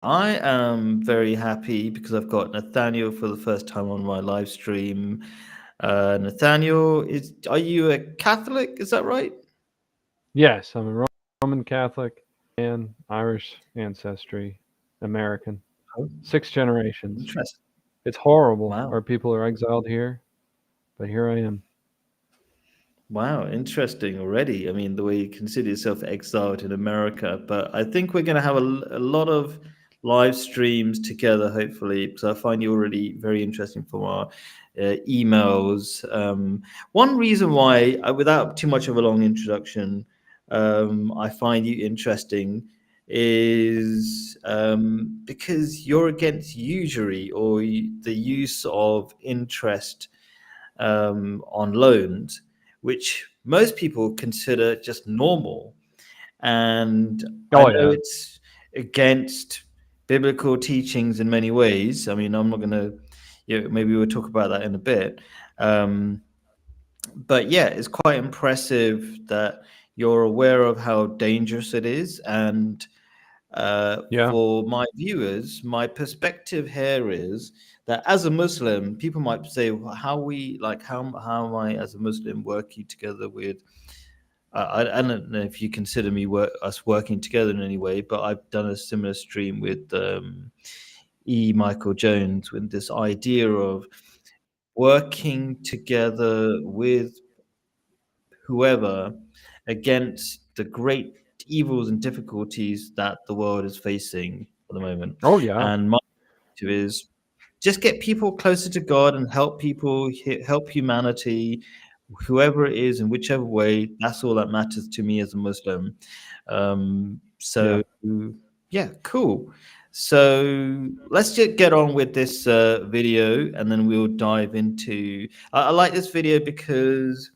I am very happy because I've got Nathaniel for the first time on my live stream. Nathaniel, are you a Catholic? Is that right? Yes, I'm a Roman Catholic and Irish ancestry, American. Oh, 6 generations. interesting. It's horrible. Wow. Our people are exiled here, but here I am. Wow, interesting already. I mean, the way you consider yourself exiled in America, but I think we're going to have a lot of live streams together, hopefully, because I find you already very interesting from our emails. One reason why, without too much of a long introduction, I find you interesting is because you're against usury or the use of interest on loans, which most people consider just normal. And I Oh know yeah. it's against biblical teachings in many ways. I mean, I'm not going to, maybe we'll talk about that in a bit. Um, but yeah, it's quite impressive that you're aware of how dangerous it is. And Yeah. for my viewers, my perspective here is that as a Muslim, people might say, "Well, how am I as a Muslim working together with?" I don't know if you consider us working together in any way, but I've done a similar stream with Michael Jones with this idea of working together with whoever against the great evils and difficulties that the world is facing at the moment. Oh yeah. And my objective is just get people closer to God and help people, help humanity, whoever it is, in whichever way. That's all that matters to me as a Muslim. Yeah. So, yeah, cool. So let's just get on with this video, and then we'll dive into. I like this video because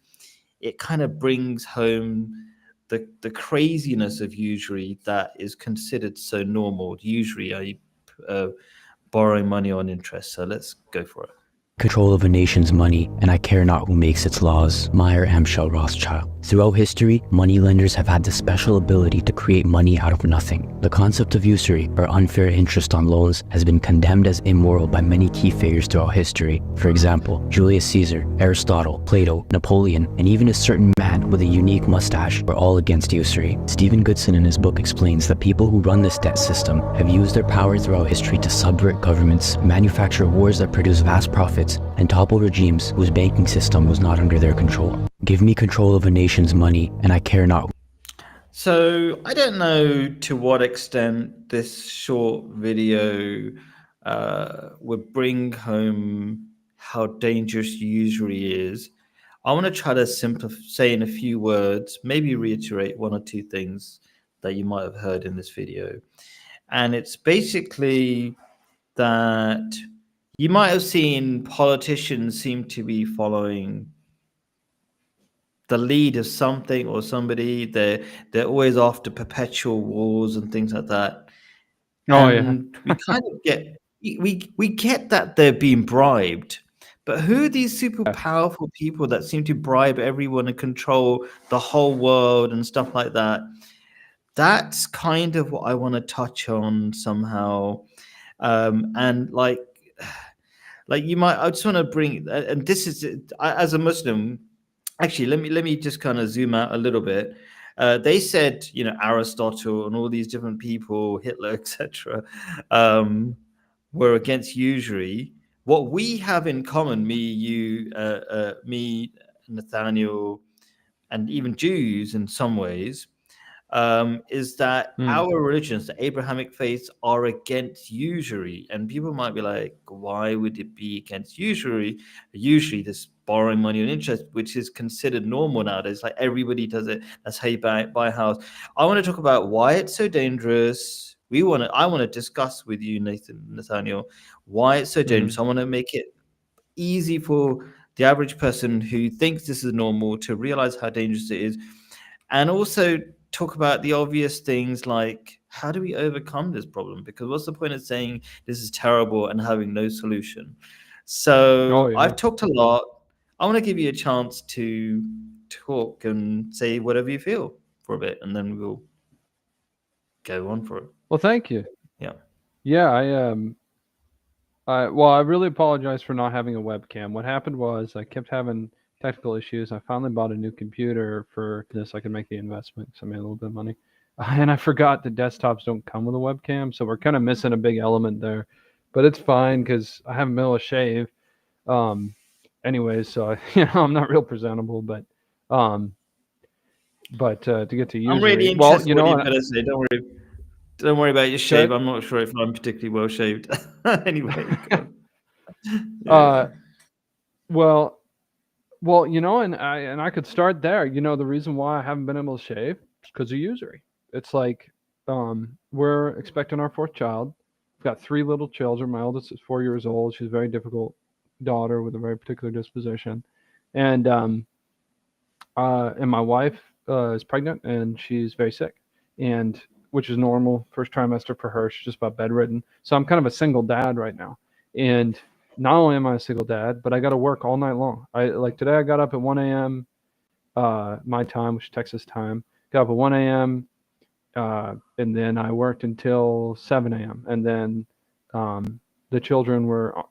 it kind of brings home the craziness of usury that is considered so normal. Usury, borrowing money on interest. So let's go for it. Control of a nation's money, and I care not who makes its laws. Meyer Amschel Rothschild. Throughout history, moneylenders have had the special ability to create money out of nothing. The concept of usury, or unfair interest on loans, has been condemned as immoral by many key figures throughout history. For example, Julius Caesar, Aristotle, Plato, Napoleon, and even a certain man with a unique mustache were all against usury. Stephen Goodson in his book explains that people who run this debt system have used their power throughout history to subvert governments, manufacture wars that produce vast profits, and topple regimes whose banking system was not under their control. Give me control of a nation's money, and I care not. So I don't know to what extent this short video would bring home how dangerous usury is. I want to try to say in a few words, maybe reiterate one or two things that you might have heard in this video. And it's basically that you might have seen politicians seem to be following the lead of something or somebody. They're always after perpetual wars and things like that. Oh yeah. And we kind of get we get that they're being bribed. But who are these super powerful people that seem to bribe everyone and control the whole world and stuff like that? That's kind of what I want to touch on somehow. And like you might, I just want to bring, and this is as a Muslim. Actually, let me just kind of zoom out a little bit. They said, Aristotle and all these different people, Hitler, etc., were against usury. What we have in common, me, you, me, Nathaniel, and even Jews in some ways, is that Hmm. our religions, the Abrahamic faiths, are against usury. And people might be like, why would it be against usury? Usually, this borrowing money on interest, which is considered normal nowadays, like everybody does it. That's how you buy a house. I want to talk about why it's so dangerous. I want to discuss with you, Nathaniel, why it's so Hmm. dangerous. I want to make it easy for the average person who thinks this is normal to realize how dangerous it is, and also talk about the obvious things like how do we overcome this problem? Because what's the point of saying this is terrible and having no solution? Oh So yeah. I've talked a lot. I want to give you a chance to talk and say whatever you feel for a bit, and then we'll go on for it. Well, thank you. Yeah. Yeah, I really apologize for not having a webcam. What happened was I kept having technical issues. I finally bought a new computer for this. I could make the investment, so I made a little bit of money. And I forgot that desktops don't come with a webcam, so we're kind of missing a big element there. But it's fine because I haven't been able to shave. Anyways, so I'm not real presentable, but to get to I'm really USURY, interested what you've got to say. Don't worry about your shave. Good. I'm not sure if I'm particularly well shaved. Anyway, go on. Yeah. Well, and I could start there. The reason why I haven't been able to shave is because of USURY. It's like we're expecting our 4th child. We've got 3 little children. My eldest is 4 years old. She's a very difficult daughter with a very particular disposition, and my wife is pregnant and she's very sick, and which is normal. First trimester for her. She's just about bedridden. So I'm kind of a single dad right now, and not only am I a single dad, but I got to work all night long. Today I got up at 1 a.m. My time, which is Texas time. Got up at 1 a.m. And then I worked until 7 a.m. And then the children were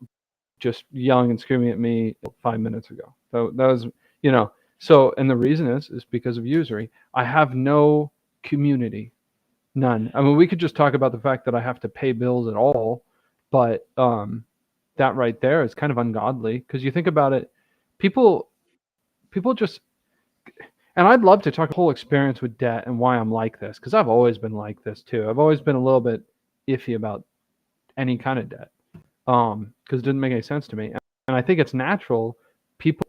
just yelling and screaming at me 5 minutes ago. So that was, So, and the reason is because of USURY. I have no community, none. I mean, we could just talk about the fact that I have to pay bills at all, but that right there is kind of ungodly because you think about it, people just, and I'd love to talk the whole experience with debt and why I'm like this, because I've always been like this too. I've always been a little bit iffy about any kind of debt because it didn't make any sense to me. And I think it's natural. People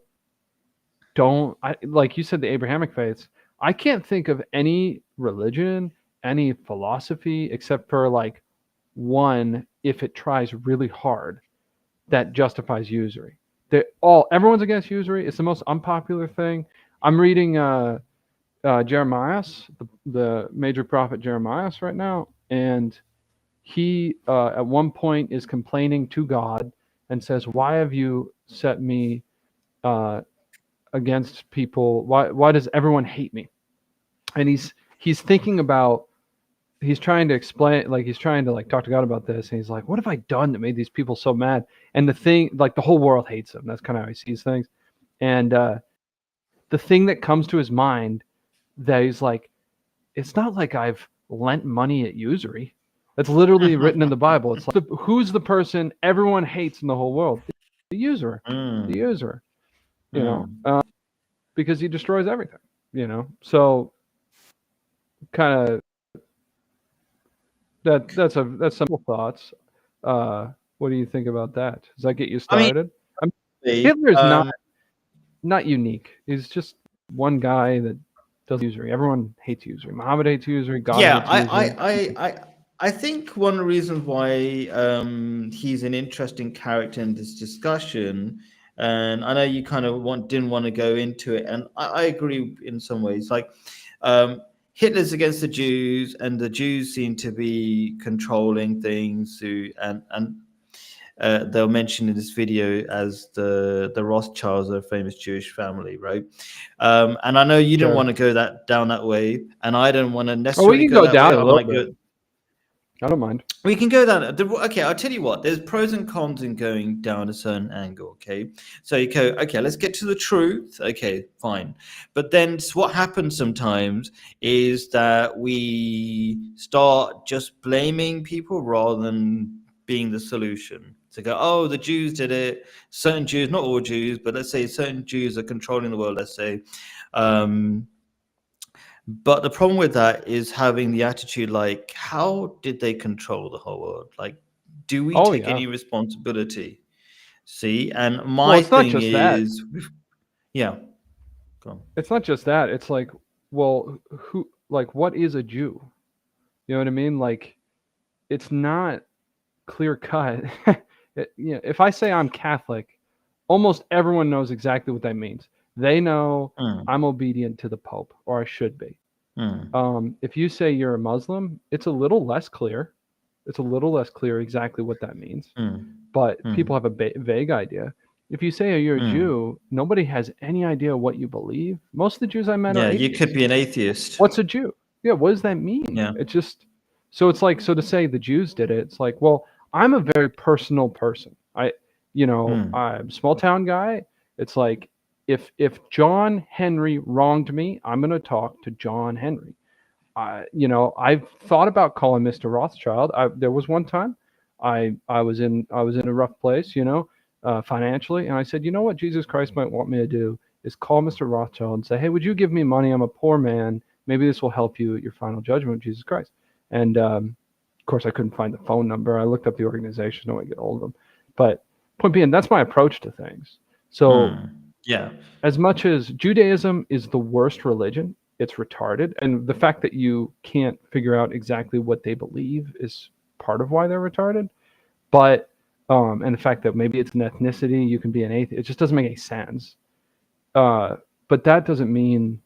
don't, like you said, the Abrahamic faiths, I can't think of any religion, any philosophy, except for like one, if it tries really hard, that justifies USURY. Everyone's against USURY. It's the most unpopular thing. I'm reading Jeremiah, the major prophet Jeremiah right now, and he at one point is complaining to God and says, "Why have you set me against people? Why does everyone hate me?" And he's thinking about. He's trying to explain, he's trying to talk to God about this, and he's like, "What have I done that made these people so mad?" And the thing, the whole world hates him. That's kind of how he sees things. And the thing that comes to his mind, that he's like, it's not like I've lent money at USURY. That's literally written in the Bible. It's like, who's the person everyone hates in the whole world? The usurer. The usurer. Because he destroys everything. So kind of. That's some thoughts. What do you think about that? Does that get you started? Hitler's not unique. He's just one guy that does USURY. Everyone hates USURY. Muhammad hates USURY. God hates USURY. I think one of the reasons why he's an interesting character in this discussion, and I know you kind of didn't want to go into it, and I agree in some ways. Hitler's against the Jews, and the Jews seem to be controlling things. And they'll mention in this video as the Rothschilds are a famous Jewish family, right? And I know you didn't want to go down that way, and I don't want to necessarily we can go down way. a little bit. I don't mind. We can go down. Okay, I'll tell you what. There's pros and cons in going down a certain angle. Okay, so you go. Okay, let's get to the truth. Okay, fine. But then what happens sometimes is that we start just blaming people rather than being the solution. So go, oh, the Jews did it. Certain Jews, not all Jews, but let's say certain Jews are controlling the world. Let's say. But the problem with that is having the attitude how did they control the whole world? Do we take any responsibility? See, and my thing is, yeah. Go on. It's not just that. It's what is a Jew? You know what I mean? It's not clear cut. If I say I'm Catholic, almost everyone knows exactly what that means. They know I'm obedient to the Pope, or I should be. If you say you're a Muslim, it's a little less clear. It's a little less clear exactly what that means. But people have a vague idea. If you say you're a Jew, nobody has any idea what you believe. Most of the Jews I met are atheists. You could be an atheist. What's a Jew? Yeah, what does that mean? Yeah. It's just So it's like, so to say the Jews did it, it's like, well, I'm a very personal person. I'm a small town guy. It's like, if John Henry wronged me, I'm going to talk to John Henry. I've thought about calling Mr. Rothschild. There was one time I was in a rough place, financially, and I said, you know what Jesus Christ might want me to do is call Mr. Rothschild and say, hey, would you give me money? I'm a poor man. Maybe this will help you at your final judgment with Jesus Christ. And of course, I couldn't find the phone number. I looked up the organization. No way to get hold of them. But point being, that's my approach to things. So Yeah. as much as Judaism is the worst religion, it's retarded. And the fact that you can't figure out exactly what they believe is part of why they're retarded. But, and the fact that maybe it's an ethnicity, you can be an atheist, it just doesn't make any sense. But that doesn't mean,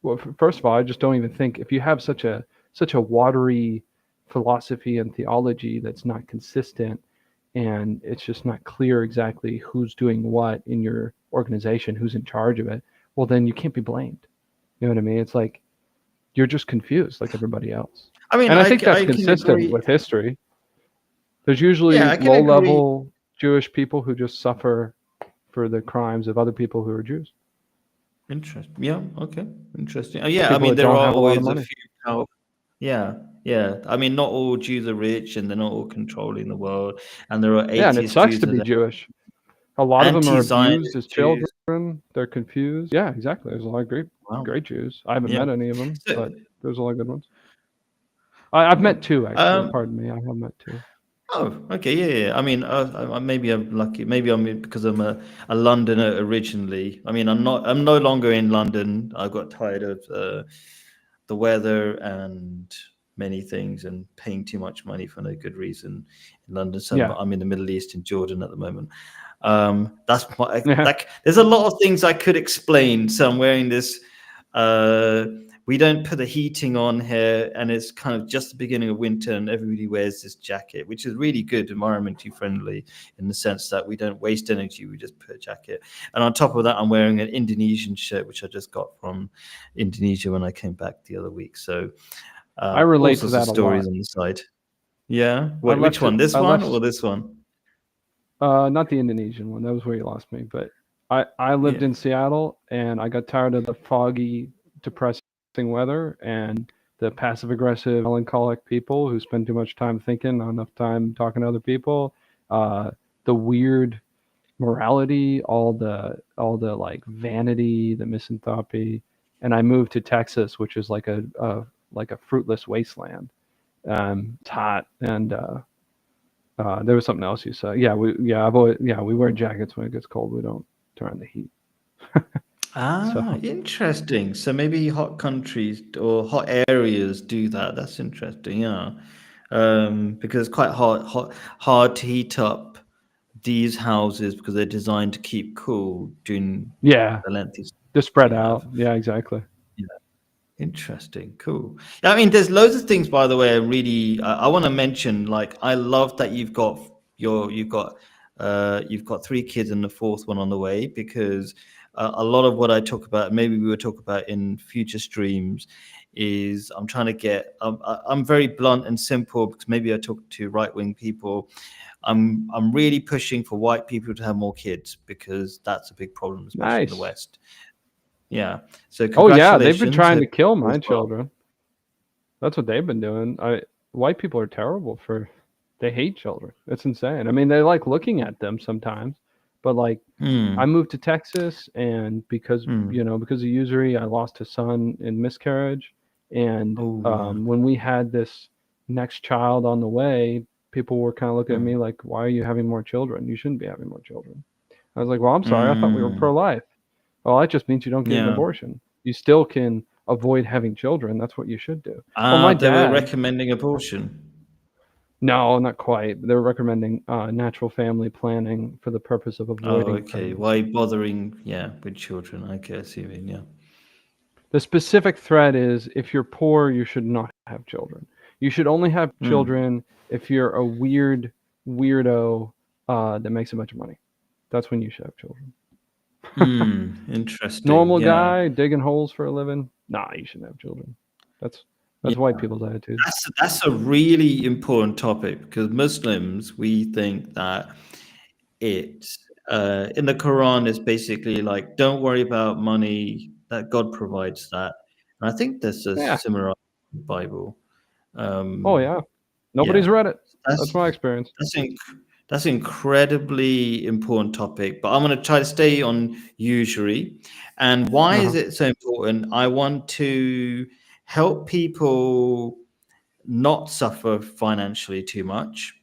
well, first of all, I just don't even think if you have such a watery philosophy and theology that's not consistent, and it's just not clear exactly who's doing what in your organization, who's in charge of it, well, then you can't be blamed. You know what I mean? It's like you're just confused like everybody else. I mean, And I think that's I can consistent agree. with history. There's usually Yeah, I can agree. low-level Jewish people who just suffer for the crimes of other people who are Jews. Interesting. Yeah. Okay. Interesting. Oh, yeah. I People mean, that there don't are have a lot of always a money. few. Yeah. Yeah. I mean, not all Jews are rich, and they're not all controlling the world. And there are Yeah, and it atheist sucks Jews to and be there Jewish. A lot of them are abused anti-Zionist as Jews. children. They're confused. Yeah, exactly. There's a lot of Wow. great Jews. I haven't Yeah. met any of them, So, but there's a lot of good ones. I've met two, actually. um, Pardon me. I have met two. oh, okay, yeah, yeah. I mean, maybe I'm lucky. Maybe I'm because I'm a Londoner originally. I mean, I'm not. I'm no longer in London. I got tired of the weather and many things, and paying too much money for no good reason in London. So Yeah. I'm in the Middle East, in Jordan at the moment. That's my, Yeah. like. There's a lot of things I could explain. So I'm wearing this. We don't put the heating on here, and it's kind of just the beginning of winter, and everybody wears this jacket, which is really good, environmentally friendly, in the sense that we don't waste energy. We just put a jacket, and on top of that, I'm wearing an Indonesian shirt, which I just got from Indonesia when I came back the other week. So I all relate to sorts that of a stories lot. on the side. Yeah, I which one? This I one left or this one? not the Indonesian one. That was where you lost me. But I lived Yeah. in Seattle, and I got tired of the foggy, depressing weather and the passive aggressive, melancholic people who spend too much time thinking, not enough time talking to other people. The weird morality, all the like vanity, the misanthropy. And I moved to Texas, which is like a fruitless wasteland. It's hot, and there was something else you said. We wear jackets when it gets cold. We don't turn on the heat. Ah, So interesting. So maybe hot countries or hot areas do that. That's interesting, yeah. Because it's quite hard to heat up these houses because they're designed to keep cool during yeah, the lengthy they're spread you out. have. Yeah, exactly. Yeah, interesting, cool. Yeah, I mean, there's loads of things, by the way. I want to mention. Like, I love that you've got three kids and the fourth one on the way, because a lot of what I talk about, maybe we will talk about in future streams, is I'm trying to get. I'm very blunt and simple because maybe I talk to right-wing people. I'm really pushing for white people to have more kids because that's a big problem, especially in the Nice. West. Yeah. So Oh yeah, they've been congratulations. trying to kill As my well. children. That's what they've been doing. White people are terrible for. They hate children. It's insane. I mean, they like looking at them sometimes, but like, I Hmm. moved to Texas, and because Hmm. because of USURY, I lost a son in miscarriage. And Oh wow. when we had this next child on the way, people were kind of looking at Hmm. me like, "Why are you having more children? You shouldn't be having more children." I was like, "Well, I'm sorry. I thought we were Hmm. pro-life." Well, that just means you don't get an Yeah. abortion. You still can avoid having children. That's what you should do. Well, Ah, my they were dad, recommending abortion. no, not quite. They're recommending natural family planning for the purpose of Oh, avoiding okay. pregnancy. Why bothering? Yeah, with children. Okay, I see what you mean. Yeah. The specific threat is if you're poor, you should not have children. You should only have Hmm. children if you're a weirdo that makes a bunch of money. That's when you should have children. Hmm. Interesting. Normal Yeah. guy digging holes for a living, nah, you shouldn't have children. That's That's white people's attitude. That's a really important topic because Muslims, we think that it in the Quran is basically like, don't worry about money, that God provides that. And I think there's a Yeah. similar in the Bible. Oh yeah. Nobody's Yeah. read it. That's That's my experience. that's incredibly important topic. But I'm going to try to stay on usury. And why is it so important? I want to help people not suffer financially too much,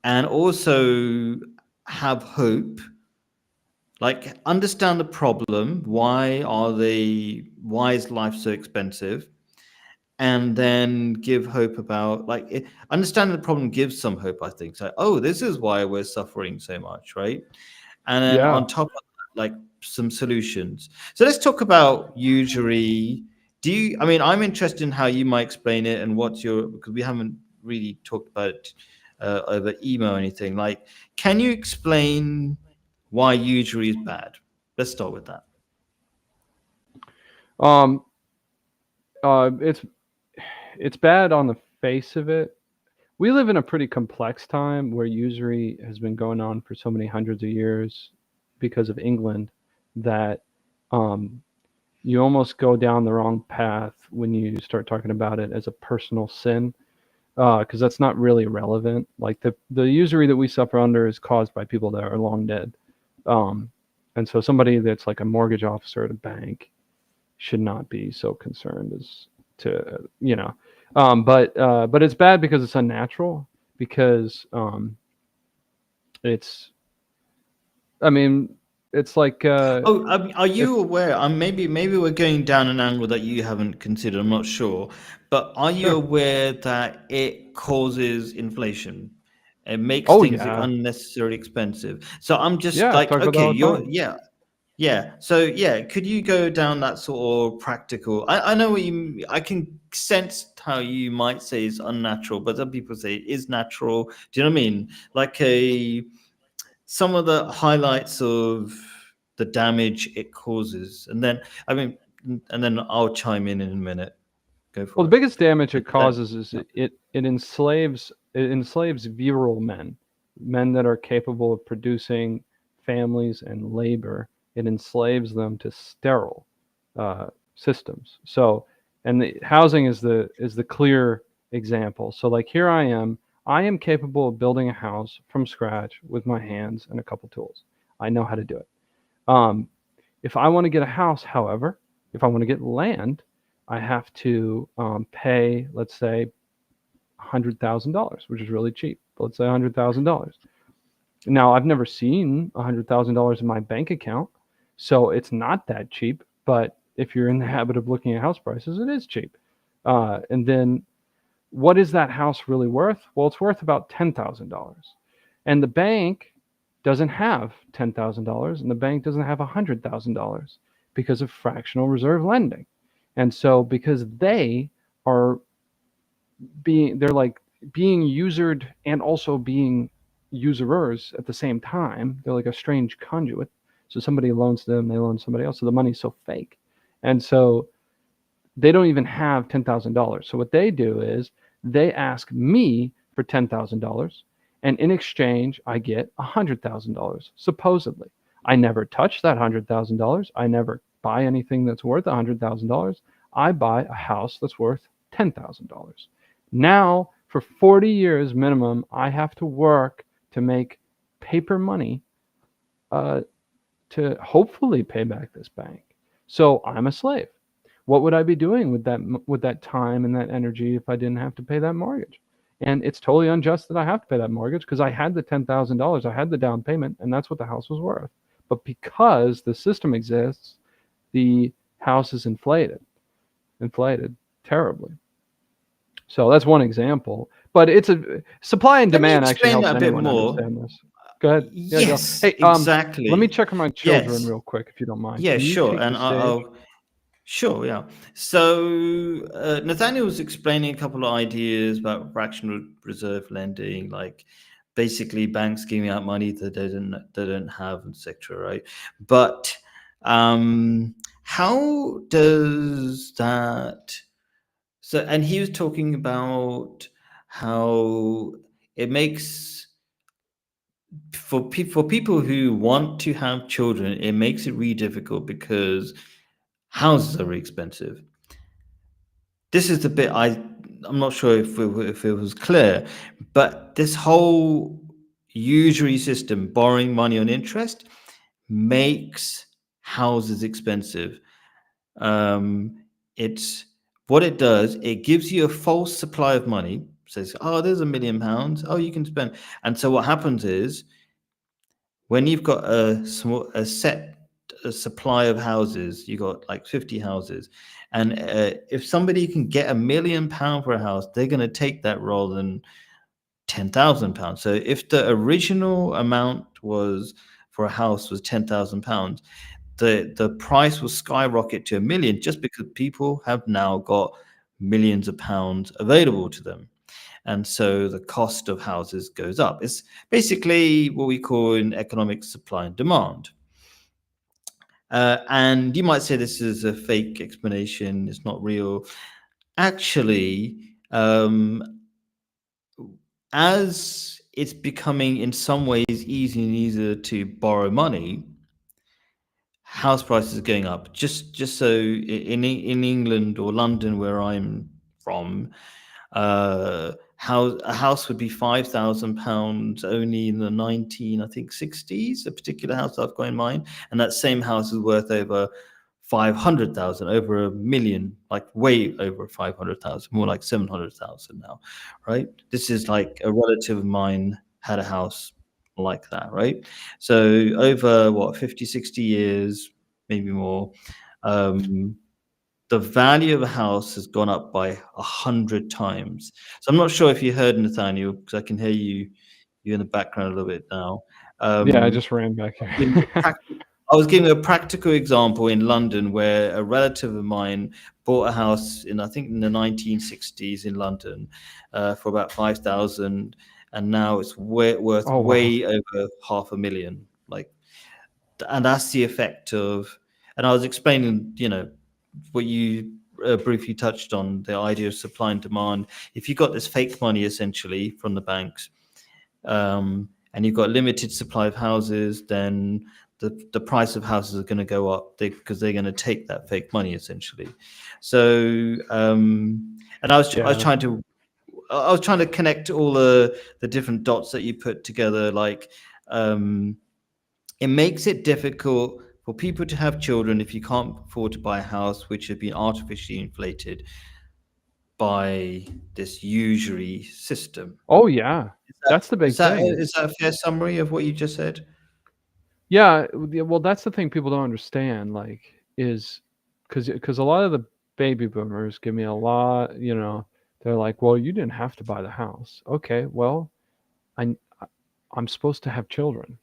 and also have hope. Like, understand the problem. Why is life so expensive? And then give hope about, like, understanding the problem gives some hope, I think. So, oh, this is why we're suffering so much, right? And then Yeah. on top of that, like, some solutions. So let's talk about usury. I mean, I'm interested in how you might explain it and because we haven't really talked about it over email or anything. Like, can you explain why usury is bad? Let's start with that. Um. It's bad on the face of it. We live in a pretty complex time where usury has been going on for so many hundreds of years because of England that you almost go down the wrong path when you start talking about it as a personal sin, because that's not really relevant. Like the usury that we suffer under is caused by people that are long dead. And so somebody that's like a mortgage officer at a bank should not be so concerned as to, but it's bad because it's unnatural, because it's, I mean, it's like Oh, are if you aware? Maybe we're going down an angle that you haven't considered. I'm not sure, but are you sure. aware that it causes inflation? It makes Oh things yeah, unnecessarily expensive. So I'm just yeah, I like, talk about that okay, all the time. yeah. So yeah, could you go down that sort of practical? I know I can sense how you might say it's unnatural, but some people say it is natural. Do you know what I mean? Like some of the highlights of the damage it causes, and then I'll chime in a minute. Go Well, for the it. biggest damage it That- causes is it enslaves virile men that are capable of producing families and labor. It enslaves them to sterile systems. So, and the housing is the clear example. So, like here I am capable of building a house from scratch with my hands and a couple tools. I know how to do it. Um, if I want to get a house, however, if I want to get land, I have to pay, let's say, $100,000, which is really cheap. But let's say $100,000. Now, I've never seen $100,000 in my bank account, so it's not that cheap. But if you're in the habit of looking at house prices, it is cheap. And then, what is that house really worth? Well, it's worth about $10,000, and the bank doesn't have $10,000, and the bank doesn't have $100,000 because of fractional reserve lending. And so, because are they're like being usured and also being usurers at the same time. They're like a strange conduit. So somebody loans them, they loan somebody else. So the money's so fake. And so they don't even have $10,000. So what they do is they ask me for $10,000, and in exchange, I get $100,000, supposedly. I never touch that $100,000. I never buy anything that's worth $100,000. I buy a house that's worth $10,000. Now, for 40 years minimum, I have to work to make paper money to hopefully pay back this bank. So I'm a slave. What would I be doing with that time and that energy if I didn't have to pay that mortgage? And it's totally unjust that I have to pay that mortgage because I had the $10,000, I had the down payment, and that's what the house was worth. But because the system exists, the house is inflated terribly. So that's one example. But it's a supply and Can you demand actually explain helps that a bit anyone more? understand this. Go ahead. Yeah, go. Yes, Hey, exactly. let me check on my children Yes. real quick if you don't mind. Yeah, Can you sure. take the And stage? sure, yeah. So Nathaniel was explaining a couple of ideas about fractional reserve lending, like basically banks giving out money that they don't have, etc. Right? But how does that So, and he was talking about how it makes for people who want to have children, it makes it really difficult because houses are really expensive. This is the bit I'm not sure if it was clear, but this whole usury system, borrowing money on interest, makes houses expensive. It's what it does. It gives you a false supply of money. Says, "Oh, there's £1 million. Oh, you can spend." And so what happens is when you've got a set supply of houses, you got like 50 houses, and if somebody can get £1 million for a house, they're going to take that rather than £10,000. So if the original amount was for a house was £10,000, the price will skyrocket to 1 million just because people have now got millions of pounds available to them. And so the cost of houses goes up. It's basically what we call in economics supply and demand. And you might say this is a fake explanation, it's not real. Actually, as it's becoming in some ways easier and easier to borrow money, house prices are going up. Just so in England or London, where I'm from, how a house would be £5,000 only in the 1960s. A particular house I've got in mind, and that same house is worth over 500,000, over a million, like way over 500,000, more like 700,000 now, right? This is like a relative of mine had a house like that, right? So over what 50, 60 years, maybe more, the value of a house has gone up by 100 times. So I'm not sure if you heard Nathaniel, because I can hear you in the background a little bit now. Yeah, I just ran back here. I was giving a practical example in London where a relative of mine bought a house in, I think, in the 1960s in London for about 5,000, and now it's worth Oh, wow. way over £500,000. Like, and that's the effect of. And I was explaining, what you briefly touched on, the idea of supply and demand. If you've got this fake money essentially from the banks, and you've got limited supply of houses, then the price of houses are going to go up because they're going to take that fake money essentially. So, and I was trying to connect all the different dots that you put together. Like, it makes it difficult for people to have children if you can't afford to buy a house, which has been artificially inflated by this usury system. Oh, yeah. That's the big thing. Is that a fair summary of what you just said? Yeah, well, that's the thing people don't understand, like, is because a lot of the baby boomers give me a lot, they're like, well, you didn't have to buy the house. Okay, well, I, I'm supposed to have children.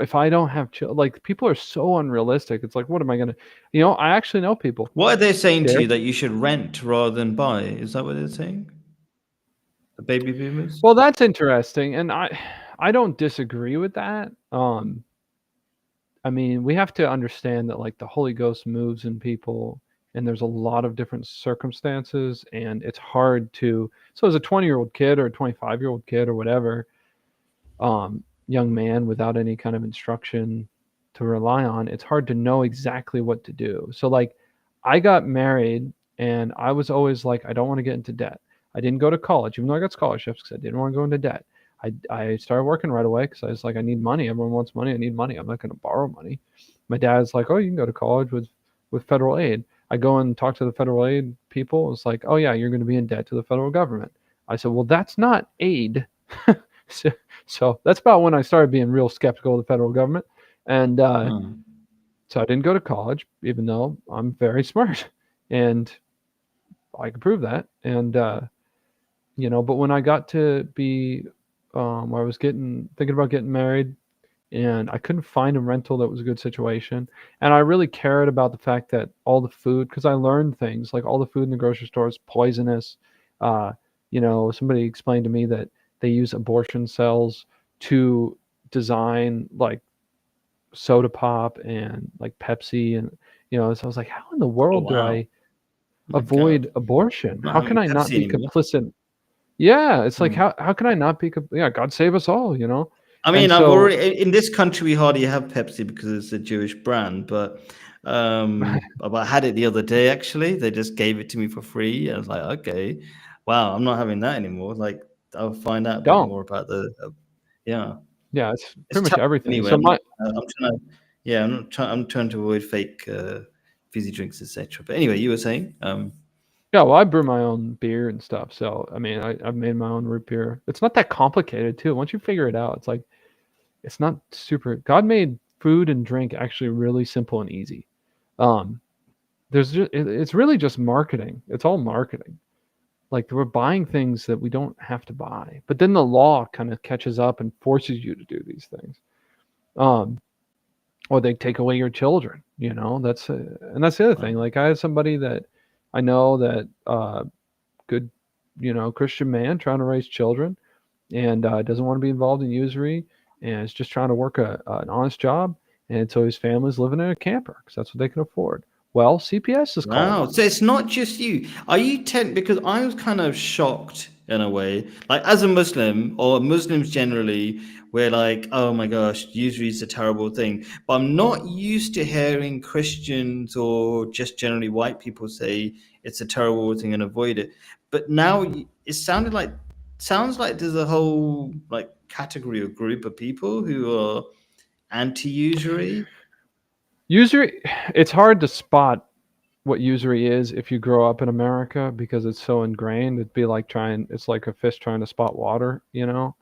If I don't have children, like, people are so unrealistic. It's like, what am I gonna, I actually know people. What are they saying to They're- you, that you should rent rather than buy? Is that what they're saying? The baby boomers? Well, that's interesting, and I don't disagree with that. I mean, we have to understand that, like, the Holy Ghost moves in people, and there's a lot of different circumstances, and it's hard to. So, as a 20-year-old kid or a 25-year-old kid or whatever, young man without any kind of instruction to rely on, it's hard to know exactly what to do. So, like, I got married, and I was always like, I don't want to get into debt. I didn't go to college, even though I got scholarships, because I didn't want to go into debt. I started working right away because I was like, I need money. Everyone wants money. I need money. I'm not going to borrow money. My dad's like, oh, you can go to college with federal aid. I go and talk to the federal aid people. It's like, oh, yeah, you're going to be in debt to the federal government. I said, well, that's not aid. So that's about when I started being real skeptical of the federal government. And so I didn't go to college, even though I'm very smart. And I can prove that. And, but when I got to be where I was thinking about getting married, and I couldn't find a rental that was a good situation. And I really cared about the fact that all the food, because I learned things like all the food in the grocery store is poisonous. Somebody explained to me that they use abortion cells to design like soda pop and like Pepsi. And, so I was like, how in the world do I My God. avoid abortion. Not How having can I not Pepsi be anymore. complicit? Yeah, it's like Hmm. how can I not be? Yeah, God save us all, you know. I And mean, I've so, already in this country we hardly have Pepsi because it's a Jewish brand, but I had it the other day actually. They just gave it to me for free. I was like, okay, wow, I'm not having that anymore. Like, I'll find out a bit don't. more about yeah, Yeah, it's it's pretty much tough everything. anyway. So my I'm trying to, yeah, I'm trying to avoid fake fizzy drinks, etc. But anyway, you were saying, Yeah, well, I brew my own beer and stuff. So I mean, I've made my own root beer. It's not that complicated too. Once you figure it out, it's like it's not super. God made food and drink actually really simple and easy. Um, it's really just marketing. It's all marketing. Like we're buying things that we don't have to buy, but then the law kind of catches up and forces you to do these things. Um, or they take away your children. You know, and that's the other thing. Like I had somebody that I know that good, Christian man trying to raise children and doesn't want to be involved in usury and is just trying to work an honest job. And so his family's living in a camper because that's what they can afford. Well, CPS is calling wow. on So them. it's not just you. Are you because I was kind of shocked in a way. Like as a Muslim or Muslims generally, we're like, oh my gosh, usury is a terrible thing. But I'm not used to hearing Christians or just generally white people say it's a terrible thing and avoid it. But now it sounds like there's a whole like category or group of people who are anti-usury. Usury, it's hard to spot what usury is if you grow up in America because it's so ingrained. It'd be like it's like a fish trying to spot water, you know?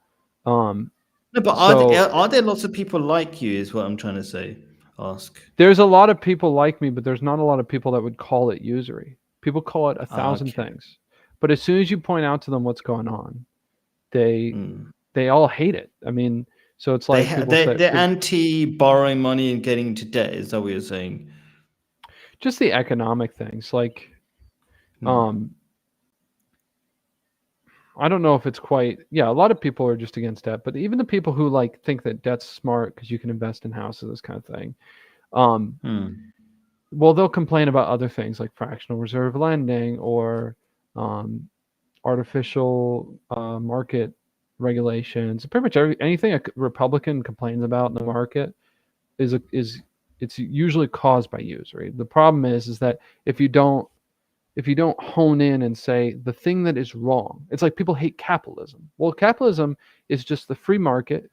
Um, No, but so are there lots of people like you? Is what I'm trying to say. Ask. there's a lot of people like me, but there's not a lot of people that would call it usury. People call it a Ah, thousand okay. things. But as soon as you point out to them what's going on, they Hmm. they all hate it. I mean, so it's like people say They're anti borrowing money and getting into debt. Is that what you're saying? just the economic things. Like, Hmm. um, I don't know if it's quite. Yeah, a lot of people are just against debt, but even the people who like think that debt's smart because you can invest in houses, this kind of thing. Um, Hmm. well, they'll complain about other things like fractional reserve lending or um, artificial market regulations. Pretty much anything a Republican complains about in the market is it's usually caused by usury. The problem is that if you don't hone in and say the thing that is wrong, it's like people hate capitalism. Well, capitalism is just the free market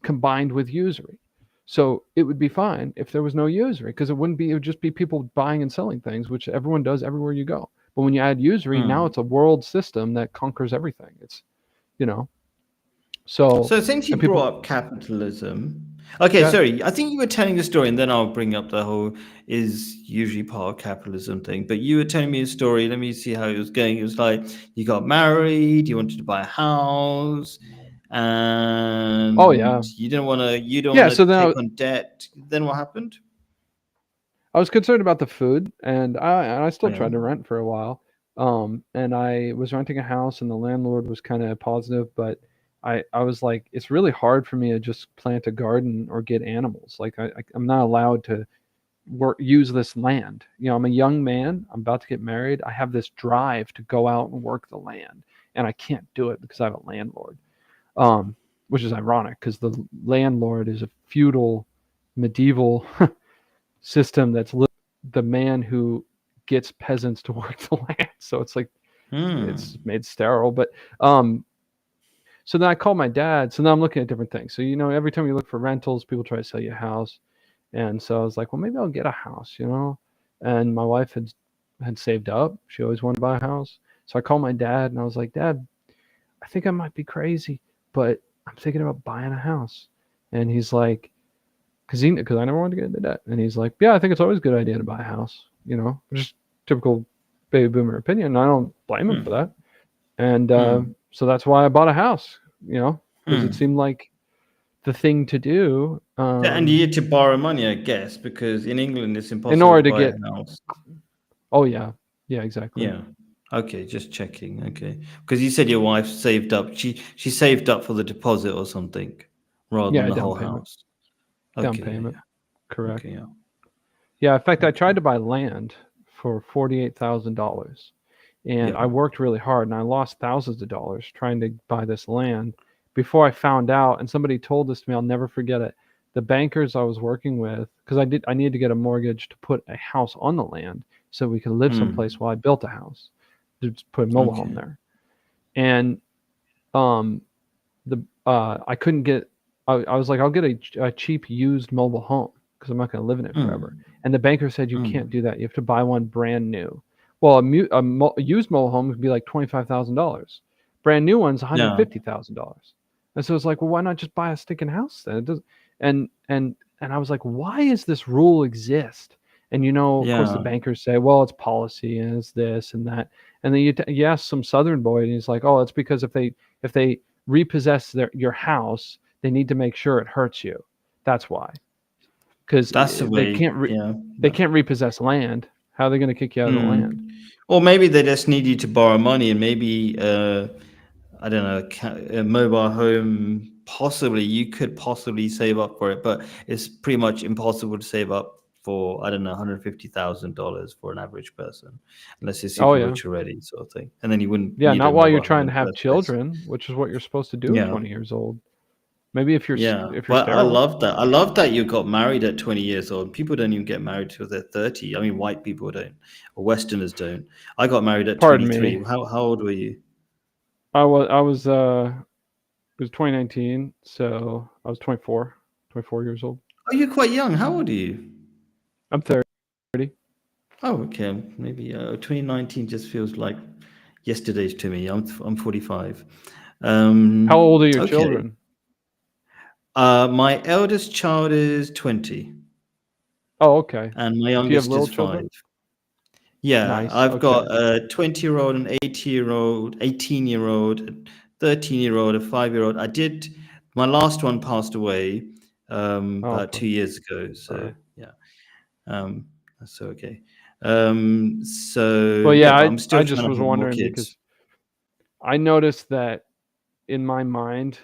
combined with usury. So it would be fine if there was no usury because it would just be people buying and selling things, which everyone does everywhere you go. But when you add usury, now Hmm. it's a world system that conquers everything. It's, you know, so, So since you and people, brought up capitalism, okay, yeah, sorry, I think you were telling a story, and then I'll bring up the whole is usually part of capitalism thing. But you were telling me a story. Let me see how it was going. It was like you got married, you wanted to buy a house, oh, and yeah. you don't Yeah. want to So then take on debt. Then what happened? I was concerned about the food, and I still Yeah. tried to rent for a while. And I was renting a house, and the landlord was kind of positive, but I was like, it's really hard for me to just plant a garden or get animals. Like I'm not allowed to use this land. You know, I'm a young man. I'm about to get married. I have this drive to go out and work the land, and I can't do it because I have a landlord. Um, which is ironic because the landlord is a feudal, medieval system that's the man who gets peasants to work the land. So it's like it's Hmm. made sterile. But um, so then I called my dad. So now I'm looking at different things. So every time you look for rentals, people try to sell you a house. And so I was like, well, maybe I'll get a house, And my wife had saved up. She always wanted to buy a house. So I called my dad and I was like, Dad, I think I might be crazy, but I'm thinking about buying a house. And he's like, because I never wanted to get into debt. And he's like, yeah, I think it's always a good idea to buy a house, just typical baby boomer opinion. And I don't blame him for Hmm. that. And Hmm. so that's why I bought a house, because it Hmm. seemed like the thing to do Yeah, and you need to borrow money, I guess, because in England it's in impossible order to to buy a get. house. Oh yeah, yeah, exactly. Yeah. Okay, just checking. Okay, because you said your wife saved up. She saved up for the deposit or something, rather than Yeah, the down whole payment, house. down Okay. Yeah. payment. Yeah. Correct. Okay. Yeah. Yeah, in fact, I Okay. tried to buy land for $48,000. And Yeah. I worked really hard and I lost thousands of dollars trying to buy this land before I found out. And somebody told this to me, I'll never forget it. The bankers I was working with, because I needed to get a mortgage to put a house on the land so we could live someplace while I built a house, to put a mobile home there. And um, I couldn't get. I was like, I'll get a cheap used mobile home because I'm not going to live in it forever. And the banker said, you can't do that. You have to buy one brand new. Well, a used mobile home would be like $25,000. Brand new one's $150,000. And so it's like, well, why not just buy a stinking house then? It doesn't. And I was like, why does this rule exist? And of course, the bankers say, well, it's policy and it's this and that. And then you ask some Southern boy, and he's like, oh, it's because if they repossess your house, they need to make sure it hurts you. That's why. Because they can't repossess land. How are they going to kick you out of the land? Or maybe they just need you to borrow money, and maybe I don't know, a mobile home. Possibly you could possibly save up for it, but it's pretty much impossible to save up for, I don't know, $150,000 for an average person, unless you're super rich already, sort of thing. And then you wouldn't. Yeah, need not a while you're mobile trying home to in the have first place. children, which is what you're supposed to do at 20 years old. Maybe if you're Well, I sterile. love that. I love that you got married at 20 years old. People don't even get married till they're 30. I mean, white people don't, or Westerners don't. I got married at Pardon 23. me. How old were you? I was it was 2019, so I was 24 years old. Oh, you're quite young. How old are you? I'm 30. Oh, okay. Maybe 2019 just feels like yesterday's to me. I'm 45. How old are your Okay. children? My eldest child is 20, Oh, okay. and my Do you have youngest little is 5. children? Yeah, Nice. I've got Okay. a 20-year-old, an 80-year-old, 18-year-old, a 13-year-old, a 5-year-old. My last one passed away about 2 years ago. So yeah, that's okay. So Well, yeah, yeah, but I'm I still trying just to was have more wondering kids. because I noticed that in my mind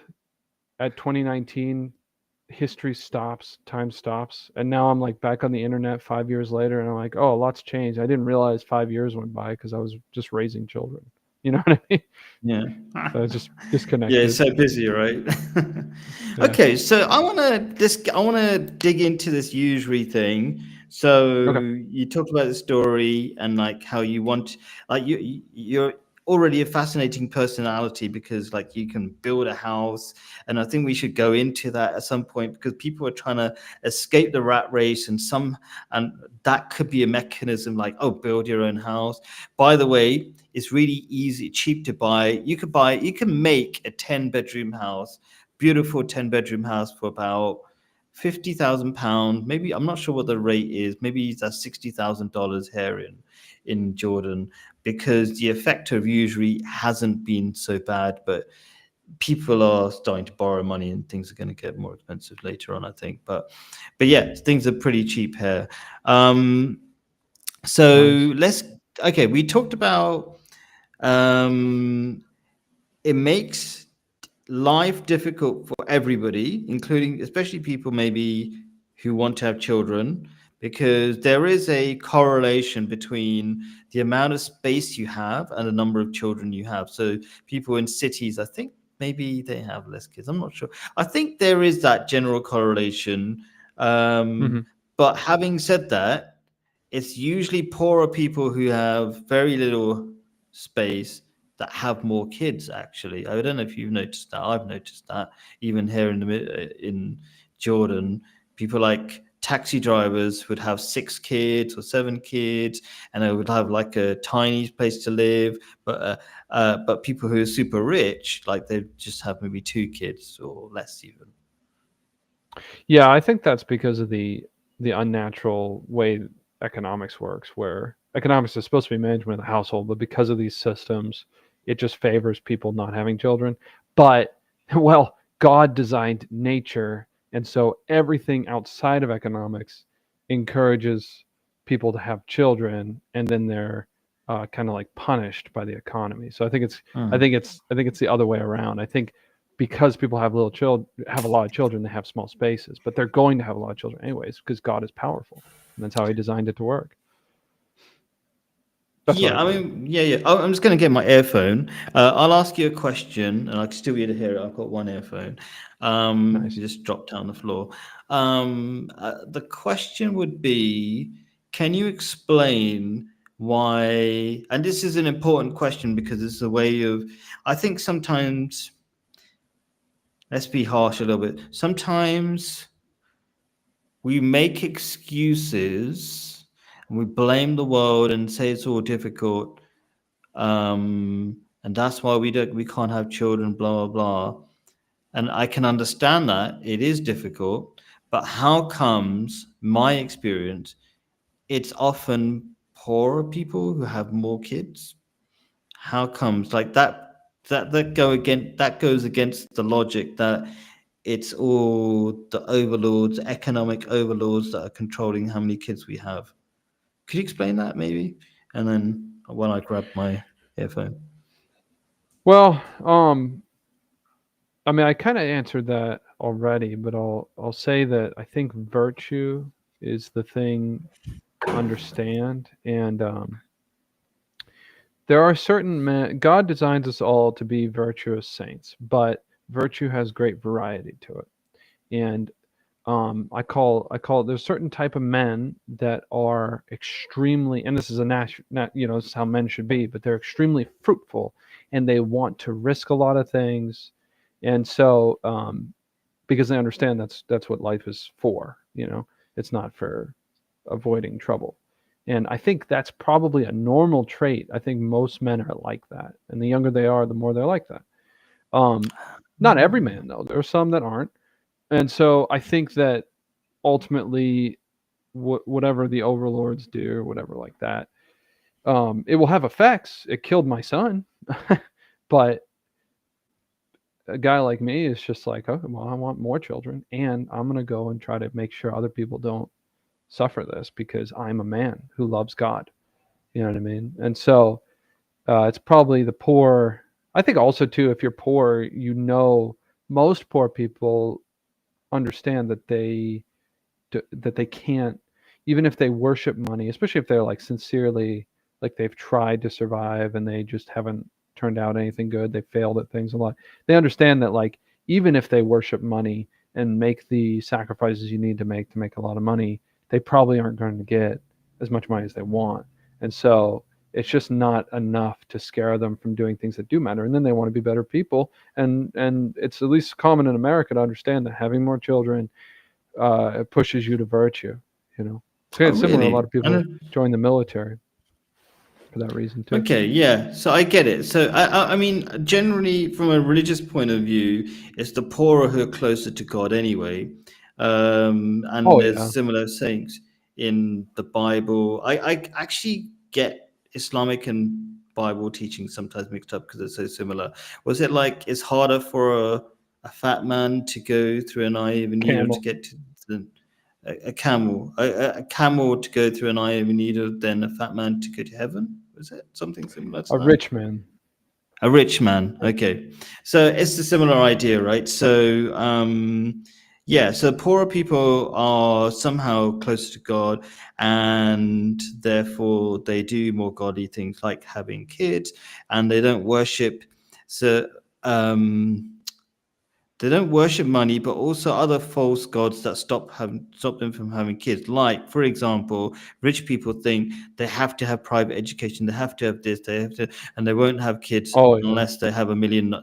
at 2019, history stops, time stops, and now I'm like back on the internet 5 years later, and I'm like, oh, a lot's changed. I didn't realize 5 years went by because I was just raising children. You know what I mean? Yeah. So it's just Yeah, disconnected. it's so busy, right? Yeah. Okay, so I want to dig into this usury thing. So Okay. you talked about the story and like how you want, like you're already a fascinating personality because like you can build a house, and I think we should go into that at some point because people are trying to escape the rat race, and that could be a mechanism like, oh, build your own house. By the way, it's really easy, cheap to buy. You can make a 10-bedroom house, beautiful 10-bedroom house for about £50,000. Maybe, I'm not sure what the rate is. Maybe that's $60,000 here in Jordan, because the effect of usury hasn't been so bad, but people are starting to borrow money and things are going to get more expensive later on, I think. But yeah, things are pretty cheap here. So Nice. we talked about it makes life difficult for everybody, including especially people maybe who want to have children, because there is a correlation between the amount of space you have and the number of children you have. So people in cities, I think maybe they have less kids. I'm not sure. I think there is that general correlation. Hmm. But having said that, it's usually poorer people who have very little space that have more kids. Actually, I don't know if you've noticed that. I've noticed that even here in Jordan, people like taxi drivers would have 6 kids or 7 kids, and they would have like a tiny place to live. But people who are super rich, like they just have maybe 2 kids or less even. Yeah, I think that's because of the unnatural way economics works, where economics is supposed to be management of the household, but because of these systems, it just favors people not having children. But well, God designed nature, and so everything outside of economics encourages people to have children, and then they're kind of like punished by the economy. So I think it's the other way around. I think because people have have a lot of children, they have small spaces, but they're going to have a lot of children anyways because God is powerful, and that's how He designed it to work. That's what I I think. mean, yeah. I'm just going to get my earphone. I'll ask you a question, and I can still be able to hear it. I've got one earphone. Nice. You just dropped down the floor. The question would be, can you explain why? And this is an important question because it's a way of. I think sometimes, let's be harsh a little bit. Sometimes we make excuses and we blame the world and say it's all difficult, and that's why we can't have children, blah blah blah. And I can understand that it is difficult, but how comes my experience, it's often poorer people who have more kids? How comes like that goes against the logic that it's all the overlords, economic overlords, that are controlling how many kids we have. Could you explain that maybe? And then when I grab my earphone. Well, I mean, I kind of answered that already, but I'll say that I think virtue is the thing to understand, and there are certain men. God designs us all to be virtuous saints, but virtue has great variety to it, and I call there's certain type of men that are extremely, and this is a this is how men should be, but they're extremely fruitful, and they want to risk a lot of things, and so because they understand that's what life is for. It's not for avoiding trouble, and I think that's probably a normal trait. I think most men are like that, and the younger they are, the more they're like that. Um, Not every man though. There are some that aren't, and so I think that ultimately whatever the overlords do or whatever like that, it will have effects. It killed my son. But a guy like me is just like, oh well, I want more children, and I'm going to go and try to make sure other people don't suffer this because I'm a man who loves God. You know what I mean? And so it's probably the poor. I think also too, if you're poor, most poor people understand that they can't, even if they worship money, especially if they're like sincerely, like they've tried to survive and they just haven't turned out anything good, they failed at things a lot. They understand that like even if they worship money and make the sacrifices you need to make a lot of money, they probably aren't going to get as much money as they want. And so it's just not enough to scare them from doing things that do matter, and then they want to be better people. And it's at least common in America to understand that having more children it pushes you to virtue. It's kind Oh, of similar. A lot really? of people join the military for that reason too. Okay, yeah. So I get it. So I mean, generally, from a religious point of view, it's the poorer who are closer to God anyway. And Oh there's yeah, similar sayings in the Bible. I actually get Islamic and Bible teaching sometimes mixed up because it's so similar. Was it like it's harder for a fat man to go through an eye of a needle to camel, get to the a camel to go through an eye of a needle than a fat man to go to heaven? Was it something similar to a that? rich man. A rich man. Okay. So it's a similar idea, right? So, yeah, so poorer people are somehow closer to God, and therefore they do more godly things like having kids, and they don't worship. So, they don't worship money, but also other false gods that stop them from having kids. Like, for example, rich people think they have to have private education, they have to have this, they have to, and they won't have kids Oh yeah, unless they have a million,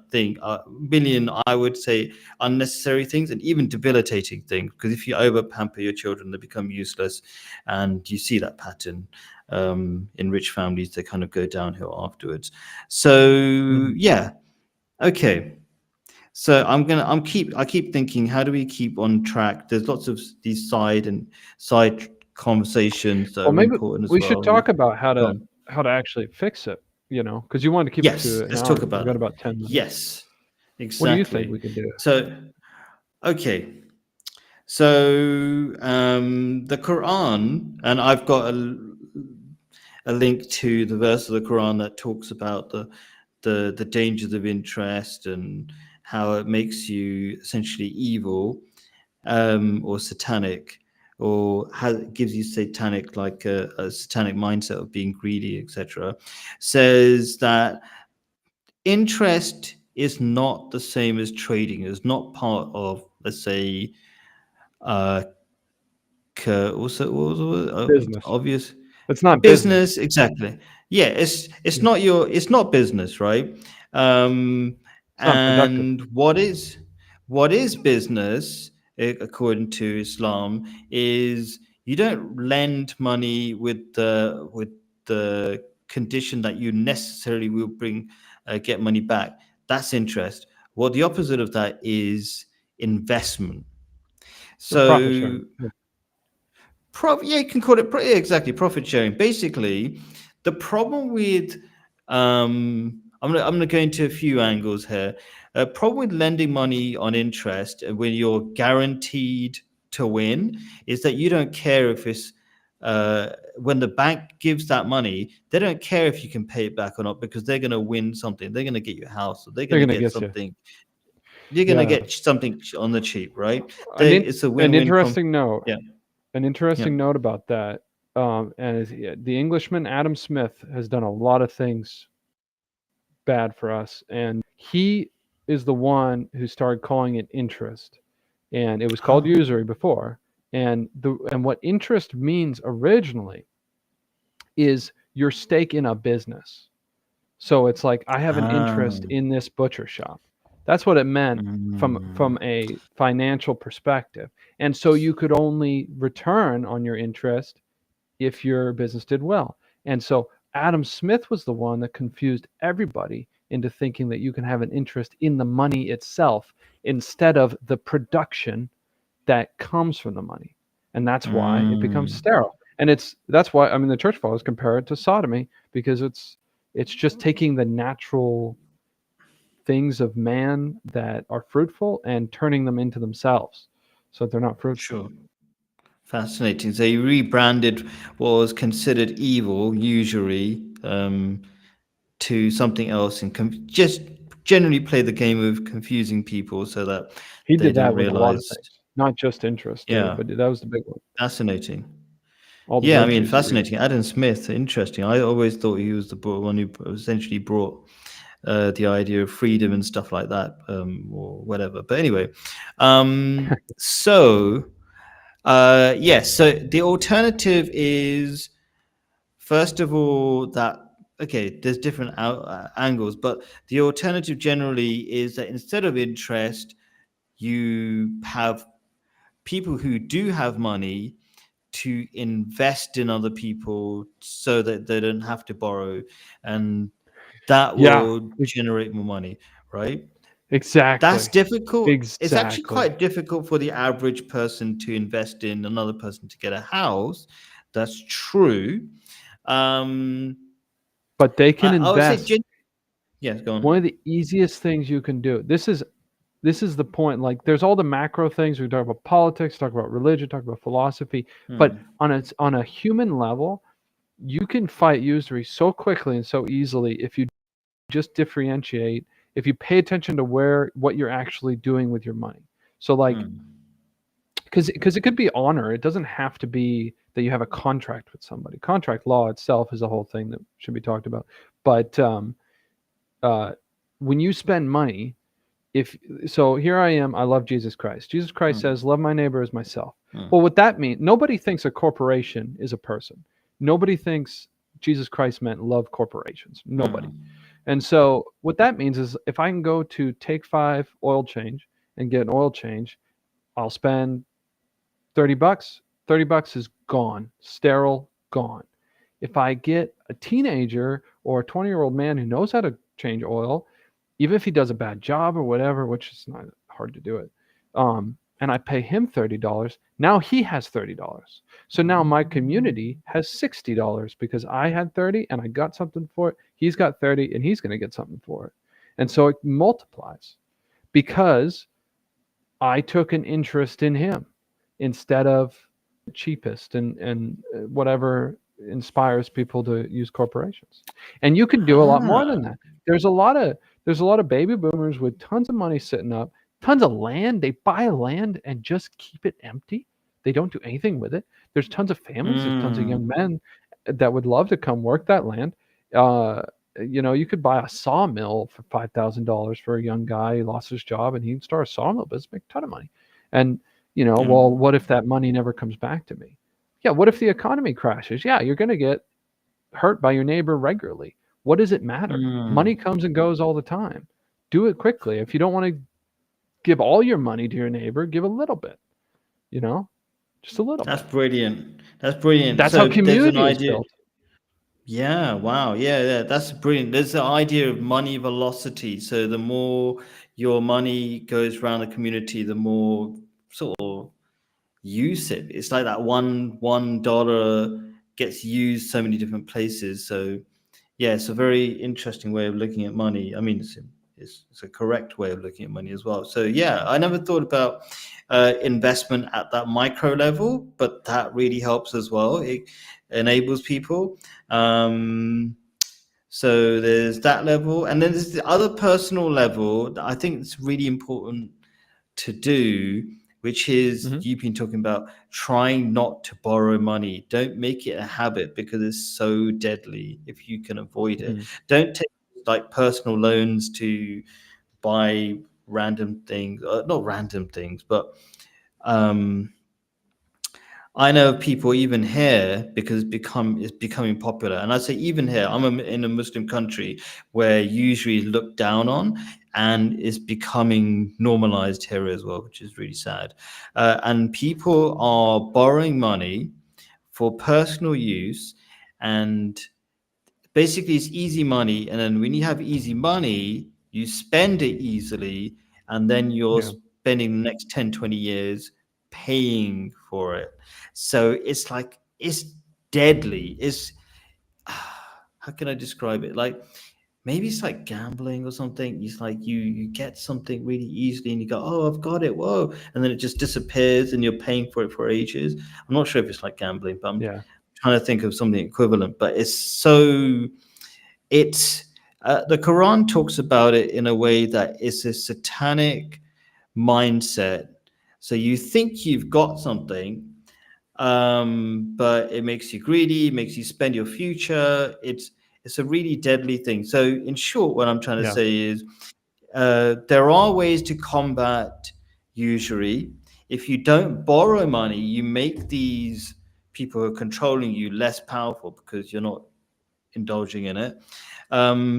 I would say, unnecessary things and even debilitating things. Because if you over pamper your children, they become useless, and you see that pattern in rich families. They kind of go downhill afterwards. So Mhm. yeah, okay. So I keep thinking, how do we keep on track? There's lots of these side conversations that Well, are maybe important as we should well. And talk about how go to on. how to actually fix it. Because you wanted to keep it Yes, to an let's talk hour. We've about got that. about 10 minutes. Yes, What do you think we exactly. can do? So okay, so the Quran, and I've got a link to the verse of the Quran that talks about the dangers of interest and how it makes you essentially evil, or satanic. or gives you satanic, like a satanic mindset of being greedy, etc., says that interest is not the same as trading. It's not part of, let's say, uh, also what was the word? Business. Obvious It's not business. business, exactly. Yeah, it's Yeah. not it's not business, right? Um, It's not productive. and what is business, according to Islam, is you don't lend money with the condition that you necessarily will get money back. That's interest. Well, the opposite of that is investment. So profit So sharing. Yeah. yeah, you can call it yeah, exactly, profit sharing. Basically, the problem with I'm gonna go into a few angles here. Problem with lending money on interest when you're guaranteed to win is that you don't care if it's when the bank gives that money, they don't care if you can pay it back or not, because they're going to win something. They're going to get your house, or they're going They're to gonna get get you. something. You're going to Yeah. get something on the cheap, right? An It's a an win-win. interesting note. Yeah, An yeah. interesting note about that. The Englishman Adam Smith has done a lot of things bad for us, and he is the one who started calling it interest, and it was called usury before. And what interest means originally is your stake in a business. So it's like, I have an interest Ah. in this butcher shop. That's what it meant from Mm. a financial perspective. And so you could only return on your interest if your business did well. And so Adam Smith was the one that confused everybody into thinking that you can have an interest in the money itself instead of the production that comes from the money. And that's why it becomes Mm. sterile. And that's why, I mean, the church fathers compare it to sodomy, because it's just taking the natural things of man that are fruitful and turning them into themselves so that they're not fruitful. Sure. Fascinating. So you rebranded what was considered evil, usury, to something else, and just generally play the game of confusing people so that He they did don't that with a lot of realize. things, not just interest, Yeah, but that was the big one. fascinating. All the Yeah, I mean, virtues he read. fascinating. Adam Smith, interesting. I always thought he was the one who essentially brought the idea of freedom and stuff like that, or whatever. But anyway, so yes. So the alternative is, first of all, that okay, there's different angles, but the alternative generally is that instead of interest, you have people who do have money to invest in other people so that they don't have to borrow, and that Yeah, will generate more money, right? That's exactly. difficult. It's actually Exactly. quite difficult for the average person to invest in another person to get a house. That's true. um But they can I would say invest. yes, go One on. of the easiest things you can do. This is the point. Like, there's all the macro things. We talk about politics, talk about religion, talk about philosophy, but Hmm. on a human level, you can fight usury so quickly and so easily if you just differentiate, if you pay attention to what you're actually doing with your money. So, like, Hmm. because it could be honor. It doesn't have to be that you have a contract with somebody. Contract law itself is a whole thing that should be talked about. But uh, when you spend money, if so, here I am, I love Jesus Christ. Jesus Christ Hmm. says, love my neighbor as myself. Hmm. Well, what that means, nobody thinks a corporation is a person. Nobody thinks Jesus Christ meant love corporations. Nobody. Hmm. And so what that means is, if I can go to Take 5 oil change and get an oil change, I'll spend $30. $30 is gone, sterile, gone. If I get a teenager or a 20-year-old man who knows how to change oil, even if he does a bad job or whatever, which is not hard to do it, and I pay him $30, now he has $30. So now my community has $60 because I had 30 and I got something for it. He's got 30 and he's going to get something for it. And so it multiplies because I took an interest in him instead of the cheapest and whatever inspires people to use corporations. And you can do a lot more than Ah. that. There's a lot of baby boomers with tons of money sitting up, tons of land. They buy land and just keep it empty They don't do anything with it. There's tons of families, there's tons of Mm. young men that would love to come work that land. Uh, you could buy a sawmill for $5,000 for a young guy who lost his job, and he can start a sawmill business, make a ton of money. And well, what if that money never comes back to me? Yeah, what if the economy crashes? Yeah, you're going to get hurt by your neighbor regularly. What does it matter? Money comes and goes all the time. Do it quickly. If you don't want to give all your money to your neighbor, give a little bit, just a little That's bit. brilliant. That's brilliant. That's how So there's an community is idea. built. Yeah, wow. Yeah, that's brilliant. There's the idea of money velocity. So the more your money goes around the community, the more sort of use it. It's like that $1 gets used so many different places. So yeah, it's a very interesting way of looking at money. I mean, it's a correct way of looking at money as well. So yeah, I never thought about investment at that micro level, but that really helps as well. It enables people. So there's that level, and then there's the other personal level that I think it's really important to do, which is Mhm. you've been talking about trying not to borrow money. Don't make it a habit because it's so deadly if you can avoid it. Mhm. Don't take like personal loans to buy random things, not random things, but um, I know of people even here because it's becoming popular, and I say even here. In a Muslim country where usually is looked down on, and is becoming normalized here as well, which is really sad. And people are borrowing money for personal use, and basically it's easy money. And then when you have easy money, you spend it easily, and then you're Yeah. spending the next 10, 20 years paying for it. So it's like it's deadly. It's how can I describe it? Like maybe it's like gambling or something. It's like you get something really easily and you go, oh, I've got it, whoa, and then it just disappears and you're paying for it for ages. I'm not sure if it's like gambling, but I'm Yeah. trying to think of something equivalent. But it's the Quran talks about it in a way that it's a satanic mindset. So you think you've got something, but it makes you greedy, makes you spend your future. It's a really deadly thing. So in short, what I'm trying to Yeah. say is there are ways to combat usury. If you don't borrow money, you make these people who are controlling you less powerful because you're not indulging in it.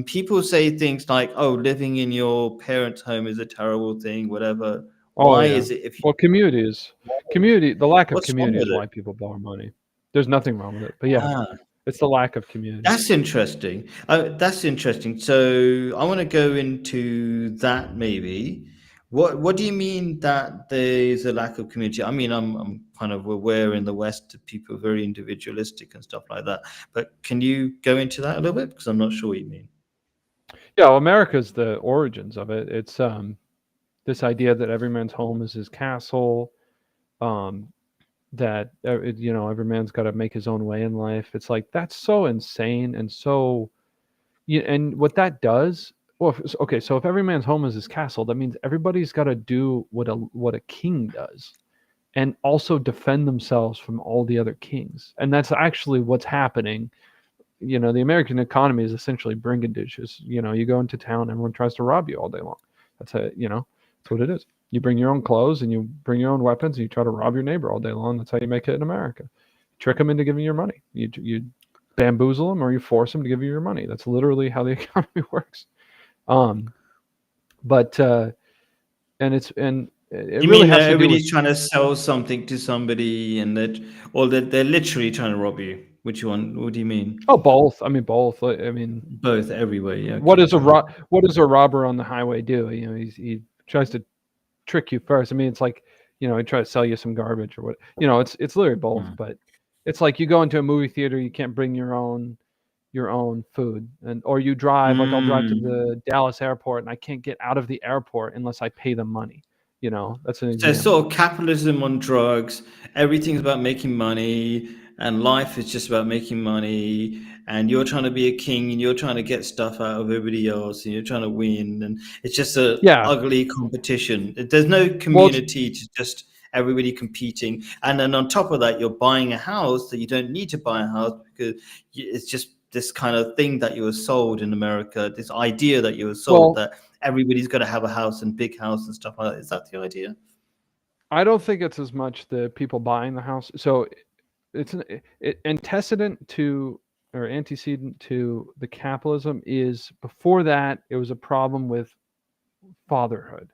People say things like, "Oh, living in your parents' home is a terrible thing." Whatever. Oh, Why yeah. is it? If you, Well, the lack of what's wrong community with is it? why people borrow money. There's nothing wrong with it. But yeah, Ah, it's the lack of community. that's interesting. That's interesting. So I want to go into that maybe. What do you mean that there's a lack of community? I mean, I'm kind of aware in the West that people are very individualistic and stuff like that. But can you go into that a little bit? Because I'm not sure what you mean. Yeah, well, America's the origins of it. It's this idea that every man's home is his castle, um, that every man's got to make his own way in life. It's like that's so insane and so and what that does. Well, okay, so if every man's home is his castle, that means everybody's got to do what a king does, and also defend themselves from all the other kings. And that's actually what's happening. The American economy is essentially brigandages. You go into town, everyone tries to rob you all day long. That's that's what it is. You bring your own clothes and you bring your own weapons and you try to rob your neighbor all day long. That's how you make it in America. Trick them into giving you your money. You bamboozle them or you force them to give you your money. That's literally how the economy works. Um, but and it You really mean that has to do with. everybody's trying to sell something to somebody, and they're literally trying to rob you? Which one? What do you mean? Oh, both. I mean, both. I mean, Both, everywhere. Yeah. what Okay. does what does a robber on the highway do? He tries to trick you first. I mean, it's like he tries to sell you some garbage or what. It's literally both. Mm. But it's like you go into a movie theater, you can't bring your own food, or you drive. Like I'll drive to Mm. the Dallas airport, and I can't get out of the airport unless I pay them money. That's an So it's example. sort of capitalism on drugs. Everything's about making money, and life is just about making money. And you're trying to be a king, and you're trying to get stuff out of everybody else, and you're trying to win. And it's just a Yeah. ugly competition. There's no Well, it's community to just everybody competing, and then on top of that, you're buying a house that you don't need to buy a house because it's just this kind of thing that you were sold in America, this idea that you were sold Well, that everybody's got to have a house and big house and stuff like that. Is that the idea? I don't think it's as much the people buying the house. So it's antecedent to or antecedent to the capitalism is before that it was a problem with fatherhood.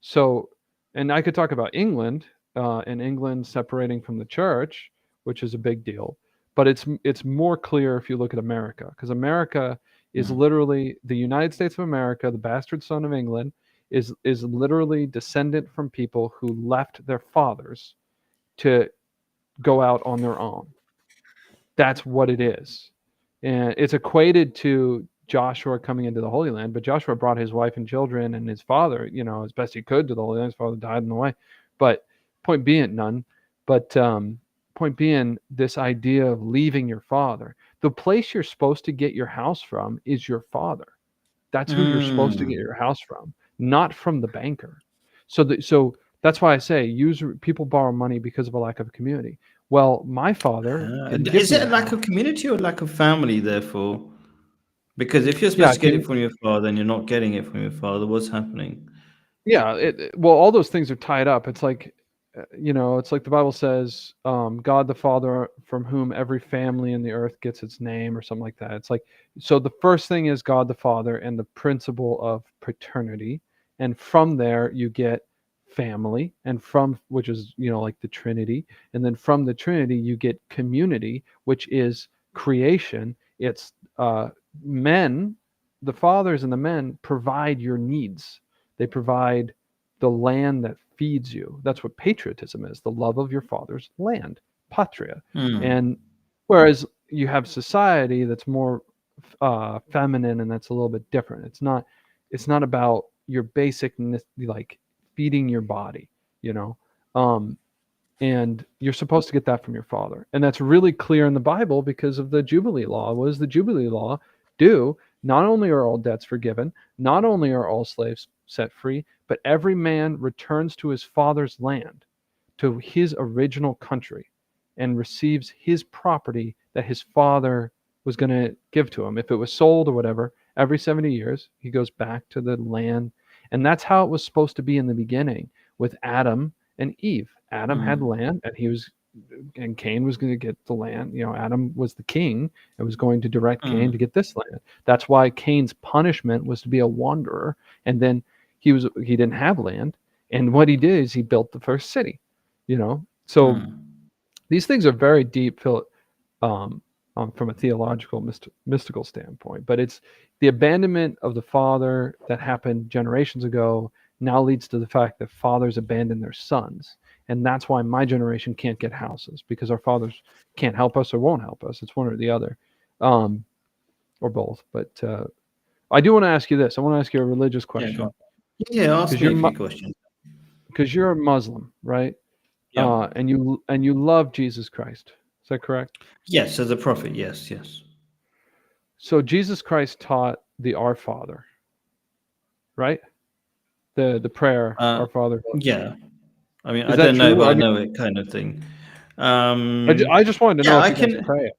So, and I could talk about England and England separating from the church, which is a big deal. But it's more clear if you look at America, because America is Mm. literally the United States of America. The bastard son of England is literally descendant from people who left their fathers to go out on their own. That's what it is. And it's equated to Joshua coming into the Holy Land, but Joshua brought his wife and children and his father, as best he could to the Holy Land. His father died in the way. But point being, none. But point being, this idea of leaving your father, the place you're supposed to get your house from is your father. That's who you're supposed to get your house from, not from the banker. So that's why I say people borrow money because of a lack of community. Well, my father didn't give Is me it a a lack house. of community or lack of family, therefore? Because if you're supposed Yeah, to get it from your father and you're not getting it from your father, what's happening? yeah. Well, all those things are tied up. It's like, it's like the Bible says, God the Father, from whom every family in the earth gets its name, or something like that. It's like, so the first thing is God the Father and the principle of paternity, and from there you get family, and from which is like the Trinity, and then from the Trinity you get community, which is creation. It's men, the fathers and the men provide your needs. They provide the land that feeds you. That's what patriotism is, the love of your father's land, patria. Mm. And whereas you have society that's more feminine, and that's a little bit different. It's not about your basic like feeding your body, you know. And you're supposed to get that from your father, and that's really clear in the Bible because of the Jubilee law. What does the Jubilee law do? Not only are all debts forgiven, not only are all slaves set free, but every man returns to his father's land, to his original country, and receives his property that his father was going to give to him. If it was sold or whatever, every 70 years he goes back to the land. And that's how it was supposed to be in the beginning with Adam and Eve. Adam had Mm. land, and Cain was going to get the land. Adam was the king and was going to direct Cain to Mm. get this land. That's why Cain's punishment was to be a wanderer, and then he didn't have land, and what he did is he built the first city. So Mm. these things are very deep, Philip, from a theological mystical standpoint. But it's the abandonment of the father that happened generations ago now leads to the fact that fathers abandon their sons. And that's why my generation can't get houses, because our fathers can't help us or won't help us. It's one or the other, or both. But I do want to ask you this. I want to ask you a religious Yeah, go on. question, Yeah, ask because me a few questions. you're a Muslim, right? Yeah. And you love Jesus Christ. Is that correct? Yes, as a prophet. Yes, yes. So Jesus Christ taught the Our Father, right? The prayer, Uh, Our Father. yeah. I mean, I Is that don't know, true? but I I mean, know it kind of thing. I just wanted to know Yeah, if I you guys can. pray it.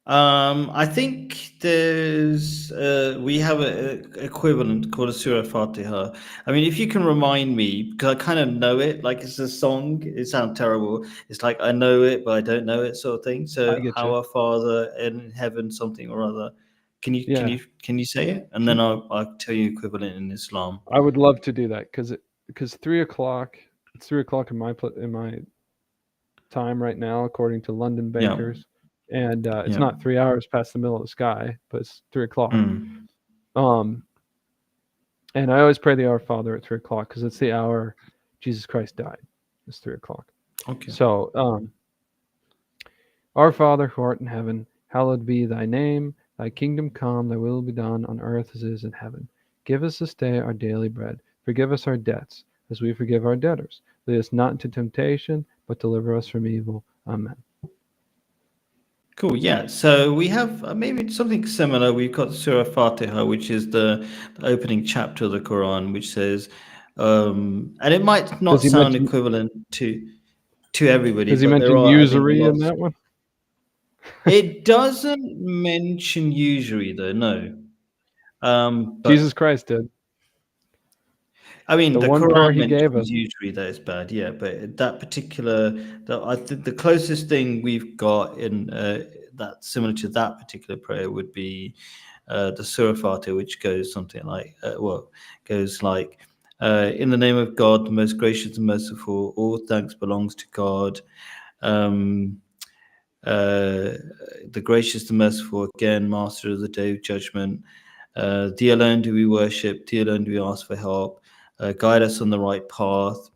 I think we have a equivalent called a Surah Fatiha. I mean, if you can remind me, because I kind of know it, like it's a song. It sounds terrible. It's like I know it, but I don't know it, sort of thing. I So, get you. our Father in heaven, something or other. Can you can Yeah, you can you say it? And then I'll tell you equivalent in Islam. I would love to do that because 3 o'clock. It's 3 o'clock in my time right now, according to London Yeah, bankers, and it's yeah. not 3 hours past the middle of the sky, but it's 3 o'clock. Mm, Um, and I always pray the Our Father at 3 o'clock because it's the hour Jesus Christ died. It's 3 o'clock. okay. So, Our Father who art in heaven, hallowed be thy name. Thy kingdom come, thy will be done on earth as it is in heaven. Give us this day our daily bread. Forgive us our debts, as we forgive our debtors. Lead us not into temptation, but deliver us from evil. Amen. Cool. Yeah. So we have maybe something similar. We've got Surah Fatiha, which is the opening chapter of the Quran, which says, And it might not Does he sound mention equivalent to everybody, does he but there mention are, I think, usury in lots. that one? It doesn't mention usury, though. No. Jesus But Christ did. I mean, The the one prayer Quran he gave us. mentions usury that is bad, yeah. But that particular, I think the closest thing we've got in that similar to that particular prayer would be the Surah Fatiha, which goes something like, goes like, in the name of God, the most gracious and merciful, all thanks belongs to God. Um, the gracious, the merciful, again, master of the day of judgment. Thee alone do we worship, thee alone do we ask for help. Guide us on the right path,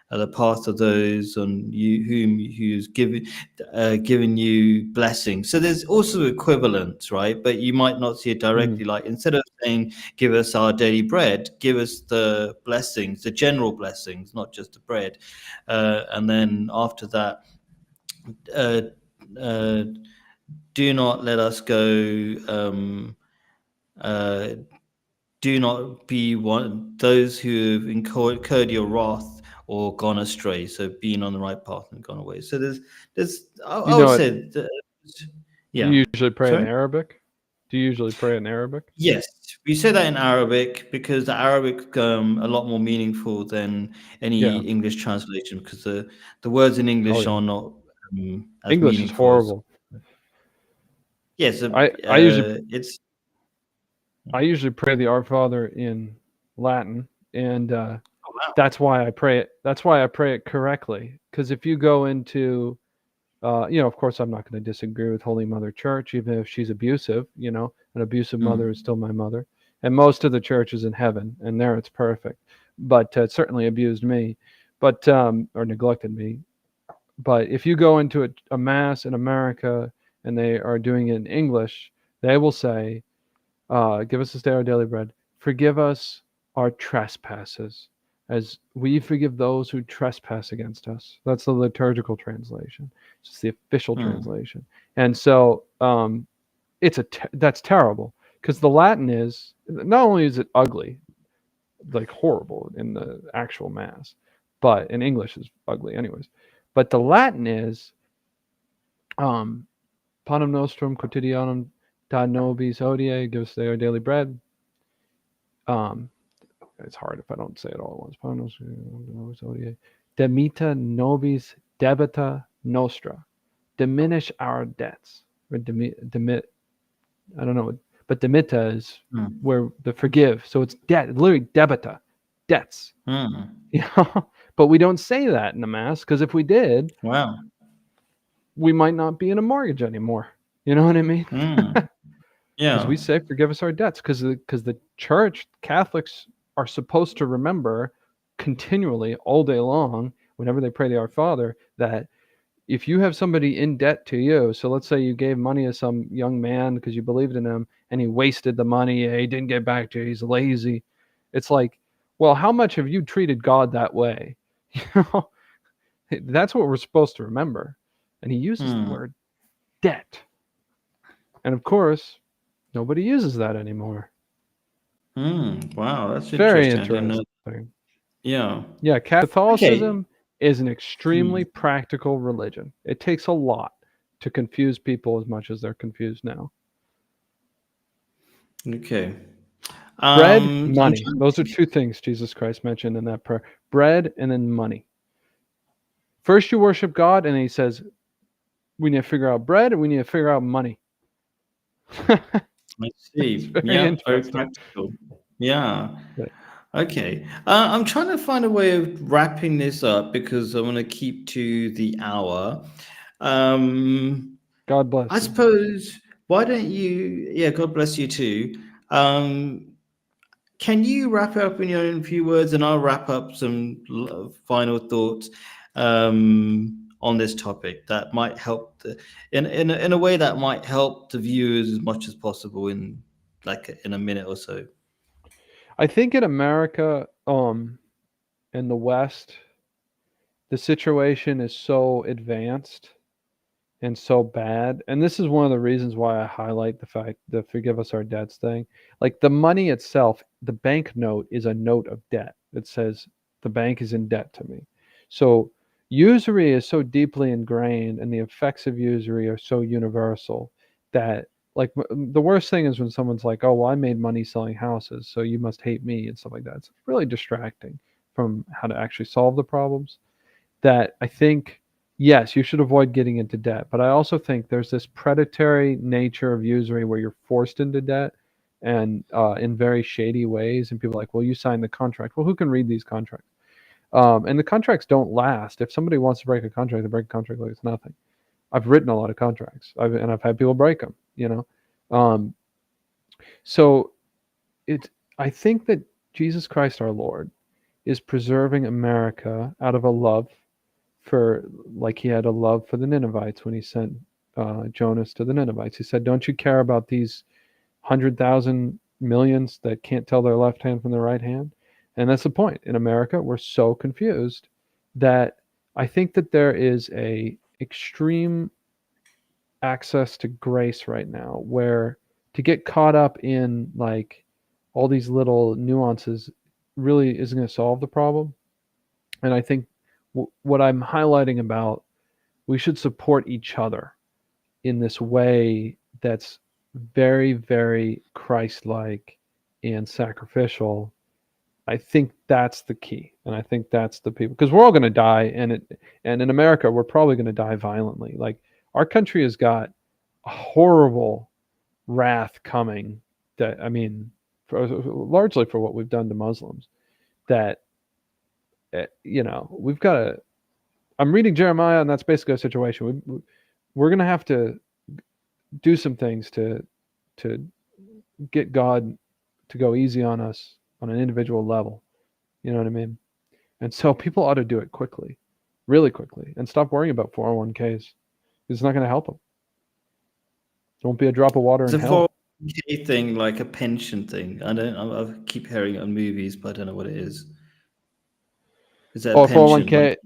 the path of those on you who's given you blessings. So there's also equivalents, right? But you might not see it directly. Like instead of saying, "Give us our daily bread," give us the blessings, the general blessings, not just the bread. And then after that, uh, uh, do not let us go. Uh, do not be one those who have incurred your wrath or gone astray. So being on the right path and gone away. So there's. You I would know it. say, Do yeah. you usually pray in Sorry. Arabic? Do you usually pray in Arabic? Yes, we say that in Arabic because the Arabic a lot more meaningful than any Yeah. English translation because the words in Oh English yeah. are not as English is meaningful as. horrible. Yes, I usually it's. I usually pray the Our Father in Latin, and Oh, wow. that's why I pray it. That's why I pray it correctly. Because if you go into, of course, I'm not going to disagree with Holy Mother Church, even if she's abusive. An abusive mother is Mm, still my mother, and most of the church is in heaven, and there it's perfect. But it certainly abused me, but or neglected me. But if you go into a mass in America and they are doing it in English, they will say, give us this day our daily bread. Forgive us our trespasses, as we forgive those who trespass against us. That's the liturgical translation. It's the official mm, translation. And so that's terrible because the Latin is not only is it ugly, like horrible in the actual mass, but in English is ugly anyways. But the Latin is um, panem nostrum quotidianum da nobis hodie, give us our daily bread. Um, it's hard if I don't say it all at once. Panem nostrum da nobis hodie. Demita nobis debita nostra. Diminish our debts. Or demit, I don't know, but demita is mm, where the forgive. So it's debt, literally debita, debts. mm. But we don't say that in the mass because if we did, Wow. we might not be in a mortgage anymore. You know what I mean? Mm. Because Yeah. we say forgive us our debts because the church Catholics are supposed to remember continually all day long whenever they pray to our Father that if you have somebody in debt to you, so let's say you gave money to some young man because you believed in him and he wasted the money, he didn't get back to you, he's lazy. It's like, well, how much have you treated God that way? You know, that's what we're supposed to remember. And he uses the Mm. word debt. And of course, nobody uses that anymore. Mm. Wow, that's Very interesting. I didn't know. interesting. Yeah. Yeah, Okay. Catholicism is an extremely Mm. practical religion. It takes a lot to confuse people as much as they're confused now. Okay. Bread, I'm money. trying to Those are think. two things Jesus Christ mentioned in that prayer. Bread and then money. First you worship God, and he says, we need to figure out bread and we need to figure out money. I It's see. very Yeah, very interesting. practical. Yeah. Yeah. Okay. I'm trying to find a way of wrapping this up because I want to keep to the hour. Um, God I bless you. suppose, why don't you, yeah, God bless you too. Um, Can you wrap it up in your own few words, and I'll wrap up some final thoughts on this topic that might help in a way that might help the viewers as much as possible in a minute or so. I think in America, in the West, the situation is so advanced and so bad. And this is one of the reasons why I highlight the fact that forgive us our debts thing. Like the money itself, the bank note is a note of debt. It says the bank is in debt to me. So usury is so deeply ingrained, and the effects of usury are so universal that, like, the worst thing is when someone's like, "Oh, well, I made money selling houses, so you must hate me," and stuff like that. It's really distracting from how to actually solve the problems. That I think, yes, you should avoid getting into debt, but I also think there's this predatory nature of usury where you're forced into debt, and in very shady ways. And people are like, "Well, you signed the contract." Well, who can read these contracts? And the contracts don't last. If somebody wants to break a contract, they break a contract like it's nothing. I've written a lot of contracts, and I've had people break them. Um, so I think that Jesus Christ our Lord is preserving America out of a love for, like he had a love for the Ninevites when he sent Jonas to the Ninevites. He said, "Don't you care about these 100,000 millions that can't tell their left hand from their right hand?" And that's the point. In America, we're so confused that I think that there is a extreme access to grace right now, where to get caught up in like all these little nuances really isn't going to solve the problem. And I think what I'm highlighting about, we should support each other in this way that's very, very Christ-like and sacrificial. I think that's the key, and I think that's the people, because we're all going to die, and in America we're probably going to die violently. Like, our country has got a horrible wrath coming. That, I mean, largely for what we've done to Muslims. That we've got to. I'm reading Jeremiah, and that's basically a situation. We're going to have to do some things to get God to go easy on us on an individual level. You know what I mean? And so people ought to do it quickly, really quickly, and stop worrying about 401ks. It's not going to help them. There won't be a drop of water in hell. It's a 401k thing, like a pension thing. I keep hearing it on movies, but I don't know what it is. Is that a pension? 401k. Like,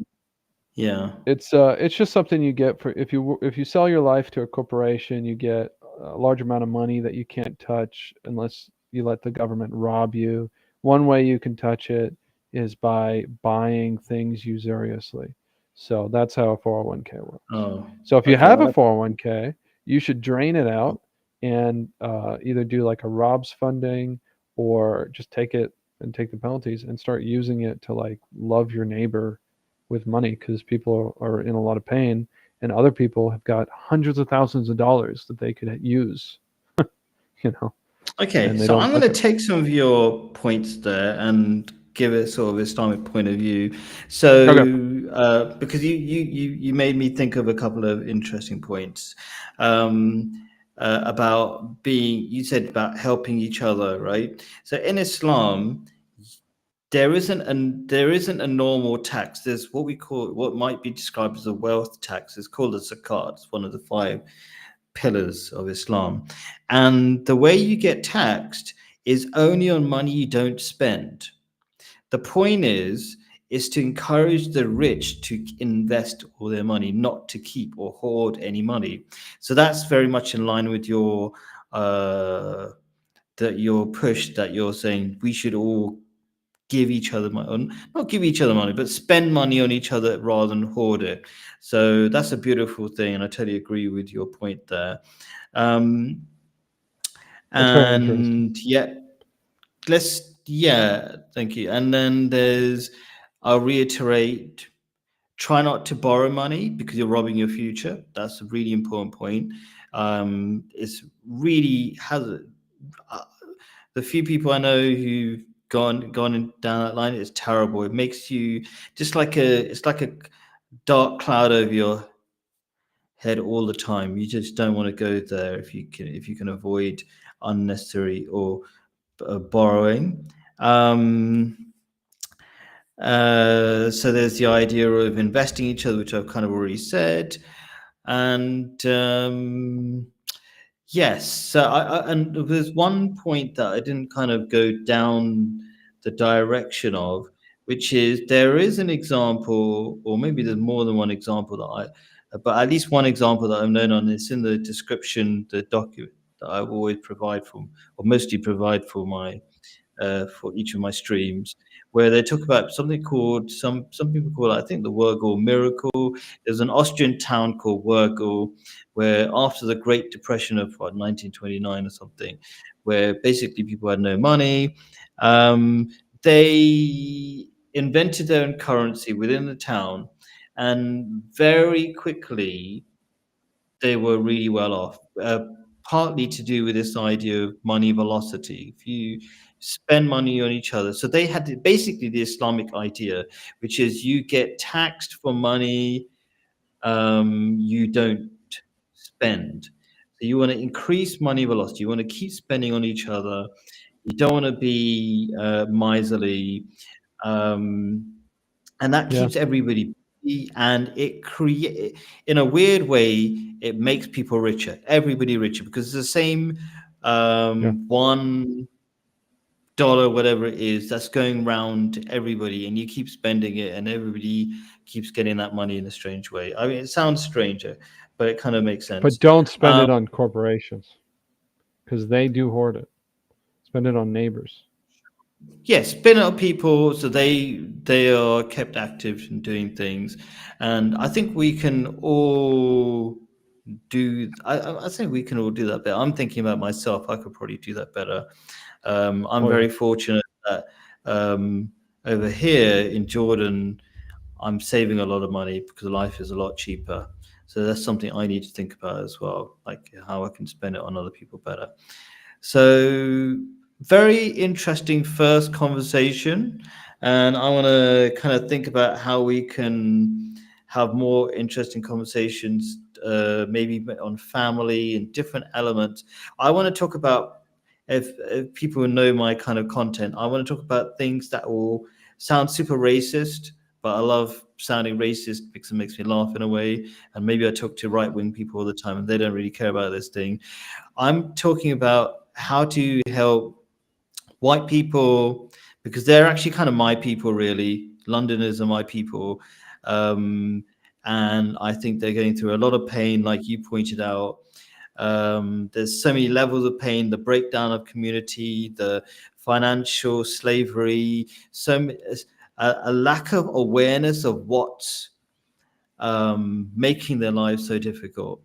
yeah. It's just something you get for if you sell your life to a corporation, you get a large amount of money that you can't touch unless you let the government rob you. One way you can touch it is by buying things usuriously. So that's how a 401k works. Oh. So if you have a 401k, you should drain it out and either do like a Rob's funding, or just take it and take the penalties and start using it to like love your neighbor with money, because people are in a lot of pain, and other people have got hundreds of thousands of dollars that they could use. Okay, so I'm going to take some of your points there and give it sort of Islamic point of view. So, okay. Because you made me think of a couple of interesting points about you said about helping each other, right? So in Islam, there isn't a normal tax. There's what might be described as a wealth tax. It's called a zakat. It's one of the 5 pillars of Islam. And the way you get taxed is only on money you don't spend. The point is to encourage the rich to invest all their money, not to keep or hoard any money. So that's very much in line with your push that you're saying we should all give each other money, not give each other money, but spend money on each other rather than hoard it. So that's a beautiful thing, and I totally agree with your point there. And thank you. And then I'll reiterate, try not to borrow money because you're robbing your future. That's a really important point. It's really the few people I know who've gone down that line, it's terrible. It makes you just it's like a dark cloud over your head all the time. You just don't want to go there if you can avoid unnecessary or borrowing. So there's the idea of investing each other, which I've kind of already said, and yes. So and there's one point that I didn't kind of go down the direction of, which is there is an example, or maybe there's more than one example but at least one example that I've known on. It's in the description, the document that I always provide for, or mostly provide for my for each of my streams, where they talk about something called some people call it, I think, the Wurgel miracle. There's an Austrian town called Wurgel, where after the Great Depression of 1929 or something, where basically people had no money, they invented their own currency within the town, and very quickly they were really well off. Partly to do with this idea of money velocity. If you spend money on each other, so they had basically the Islamic idea, which is you get taxed for money you don't spend. So you want to increase money velocity. You want to keep spending on each other. You don't want to be miserly, and that Yeah. keeps everybody busy, and it create in a weird way it makes people richer, everybody richer, because it's the same Yeah. $1, whatever it is, that's going round to everybody, and you keep spending it, and everybody keeps getting that money in a strange way. I mean, it sounds stranger, but it kind of makes sense. But don't spend it on corporations, because they do hoard it. Spend it on neighbors. Yes, spin out people so they are kept active and doing things, and I think we can all do. I think we can all do that better. I'm thinking about myself. I could probably do that better. I'm Oh, yeah. very fortunate that over here in Jordan, I'm saving a lot of money because life is a lot cheaper. So that's something I need to think about as well, like how I can spend it on other people better. So very interesting first conversation, and I want to kind of think about how we can have more interesting conversations, maybe on family and different elements. I want to talk about if people know my kind of content. I want to talk about things that will sound super racist, but I love sounding racist because it makes me laugh in a way. And maybe I talk to right-wing people all the time, and they don't really care about this thing. I'm talking about how to help white people, because they're actually kind of my people, really. Londoners are my people. And I think they're going through a lot of pain, like you pointed out. There's so many levels of pain, the breakdown of community, the financial slavery, a lack of awareness of what's making their lives so difficult.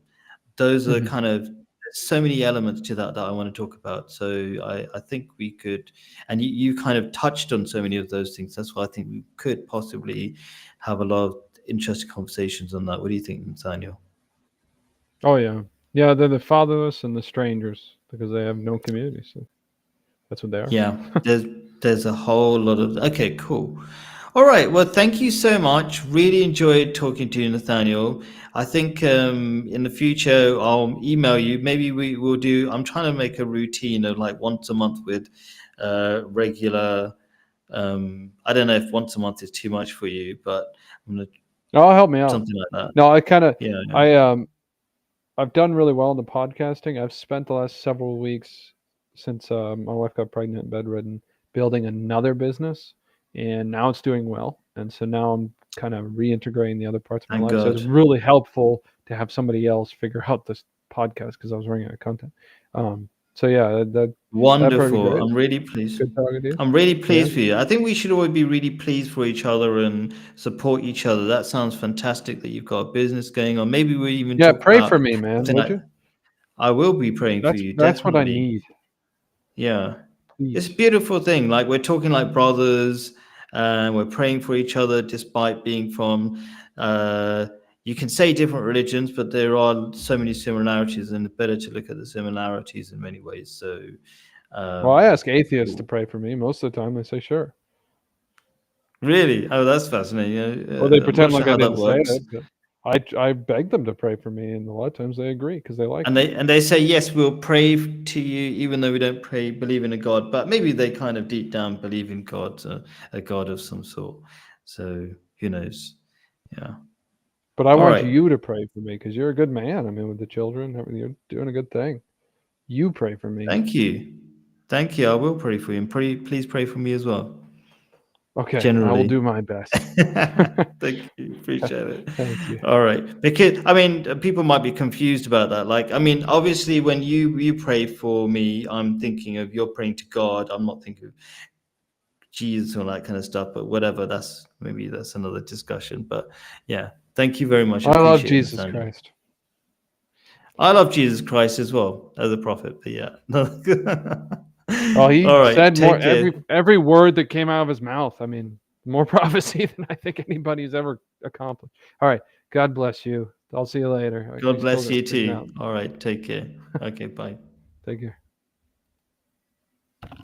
Those are kind of so many elements to that I want to talk about. So I think we could, and you kind of touched on so many of those things. That's why I think we could possibly have a lot of interesting conversations on that. What do you think, Nathaniel? Oh, yeah. Yeah, they're the fatherless and the strangers because they have no community. So that's what they are. Yeah, there's a whole lot of, okay, cool. All right, well, thank you so much. Really enjoyed talking to you, Nathaniel. I think in the future I'll email you. Maybe we will do. I'm trying to make a routine of like once a month with regular. I don't know if once a month is too much for you, but I'm gonna No, help me out. something like that. No, I kind of, Yeah. I've done really well in the podcasting. I've spent the last several weeks since my wife got pregnant and bedridden building another business, and now it's doing well. And so now I'm kind of reintegrating the other parts of my Thank life. So it's God. really helpful to have somebody else figure out this podcast because I was running out of content. So yeah, that'd probably be Wonderful. great. I'm really pleased. Good talking to you. I'm really Yeah. pleased for you. I think we should always be really pleased for each other and support each other. That sounds fantastic that you've got a business going on. Maybe we even Yeah, talk pray about for me, man, something would like, you? I will be praying for you, That's what I definitely. need. Yeah. It's a Please. beautiful thing. Like we're talking like brothers, and we're praying for each other despite being from you can say different religions, but there are so many similarities, and it's better to look at the similarities in many ways. So Well, I ask atheists to cool. pray for me. Most of the time, they say sure. Really? Oh, that's fascinating. Or they I'm pretend not sure like I how that didn't say works. it, but I beg them to pray for me, and a lot of times they agree because they like And me. they say yes, we'll pray to you, even though we don't believe in a God. But maybe they kind of deep down believe in God, a God of some sort. So who knows? Yeah. But I All want right. you to pray for me because you're a good man. I mean, with the children, you're doing a good thing. You pray for me. Thank you. Thank you. I will pray for you, and please pray for me as well. Okay, I generally. will do my best. Thank you. Appreciate it. Thank you. All right. Because I mean, people might be confused about that. Like, I mean, obviously when you pray for me, I'm thinking of you're praying to God. I'm not thinking of Jesus or that kind of stuff, but whatever, that's another discussion. But yeah, thank you very much. I love Appreciate Jesus understanding. Christ. I love Jesus Christ as well as a prophet, but yeah. Oh, he All right, said more take care. every word that came out of his mouth. I mean, more prophecy than I think anybody's ever accomplished. All right. God bless you. I'll see you later. God We still bless got you freaking too. out. All right, take care. Okay, bye. Take care.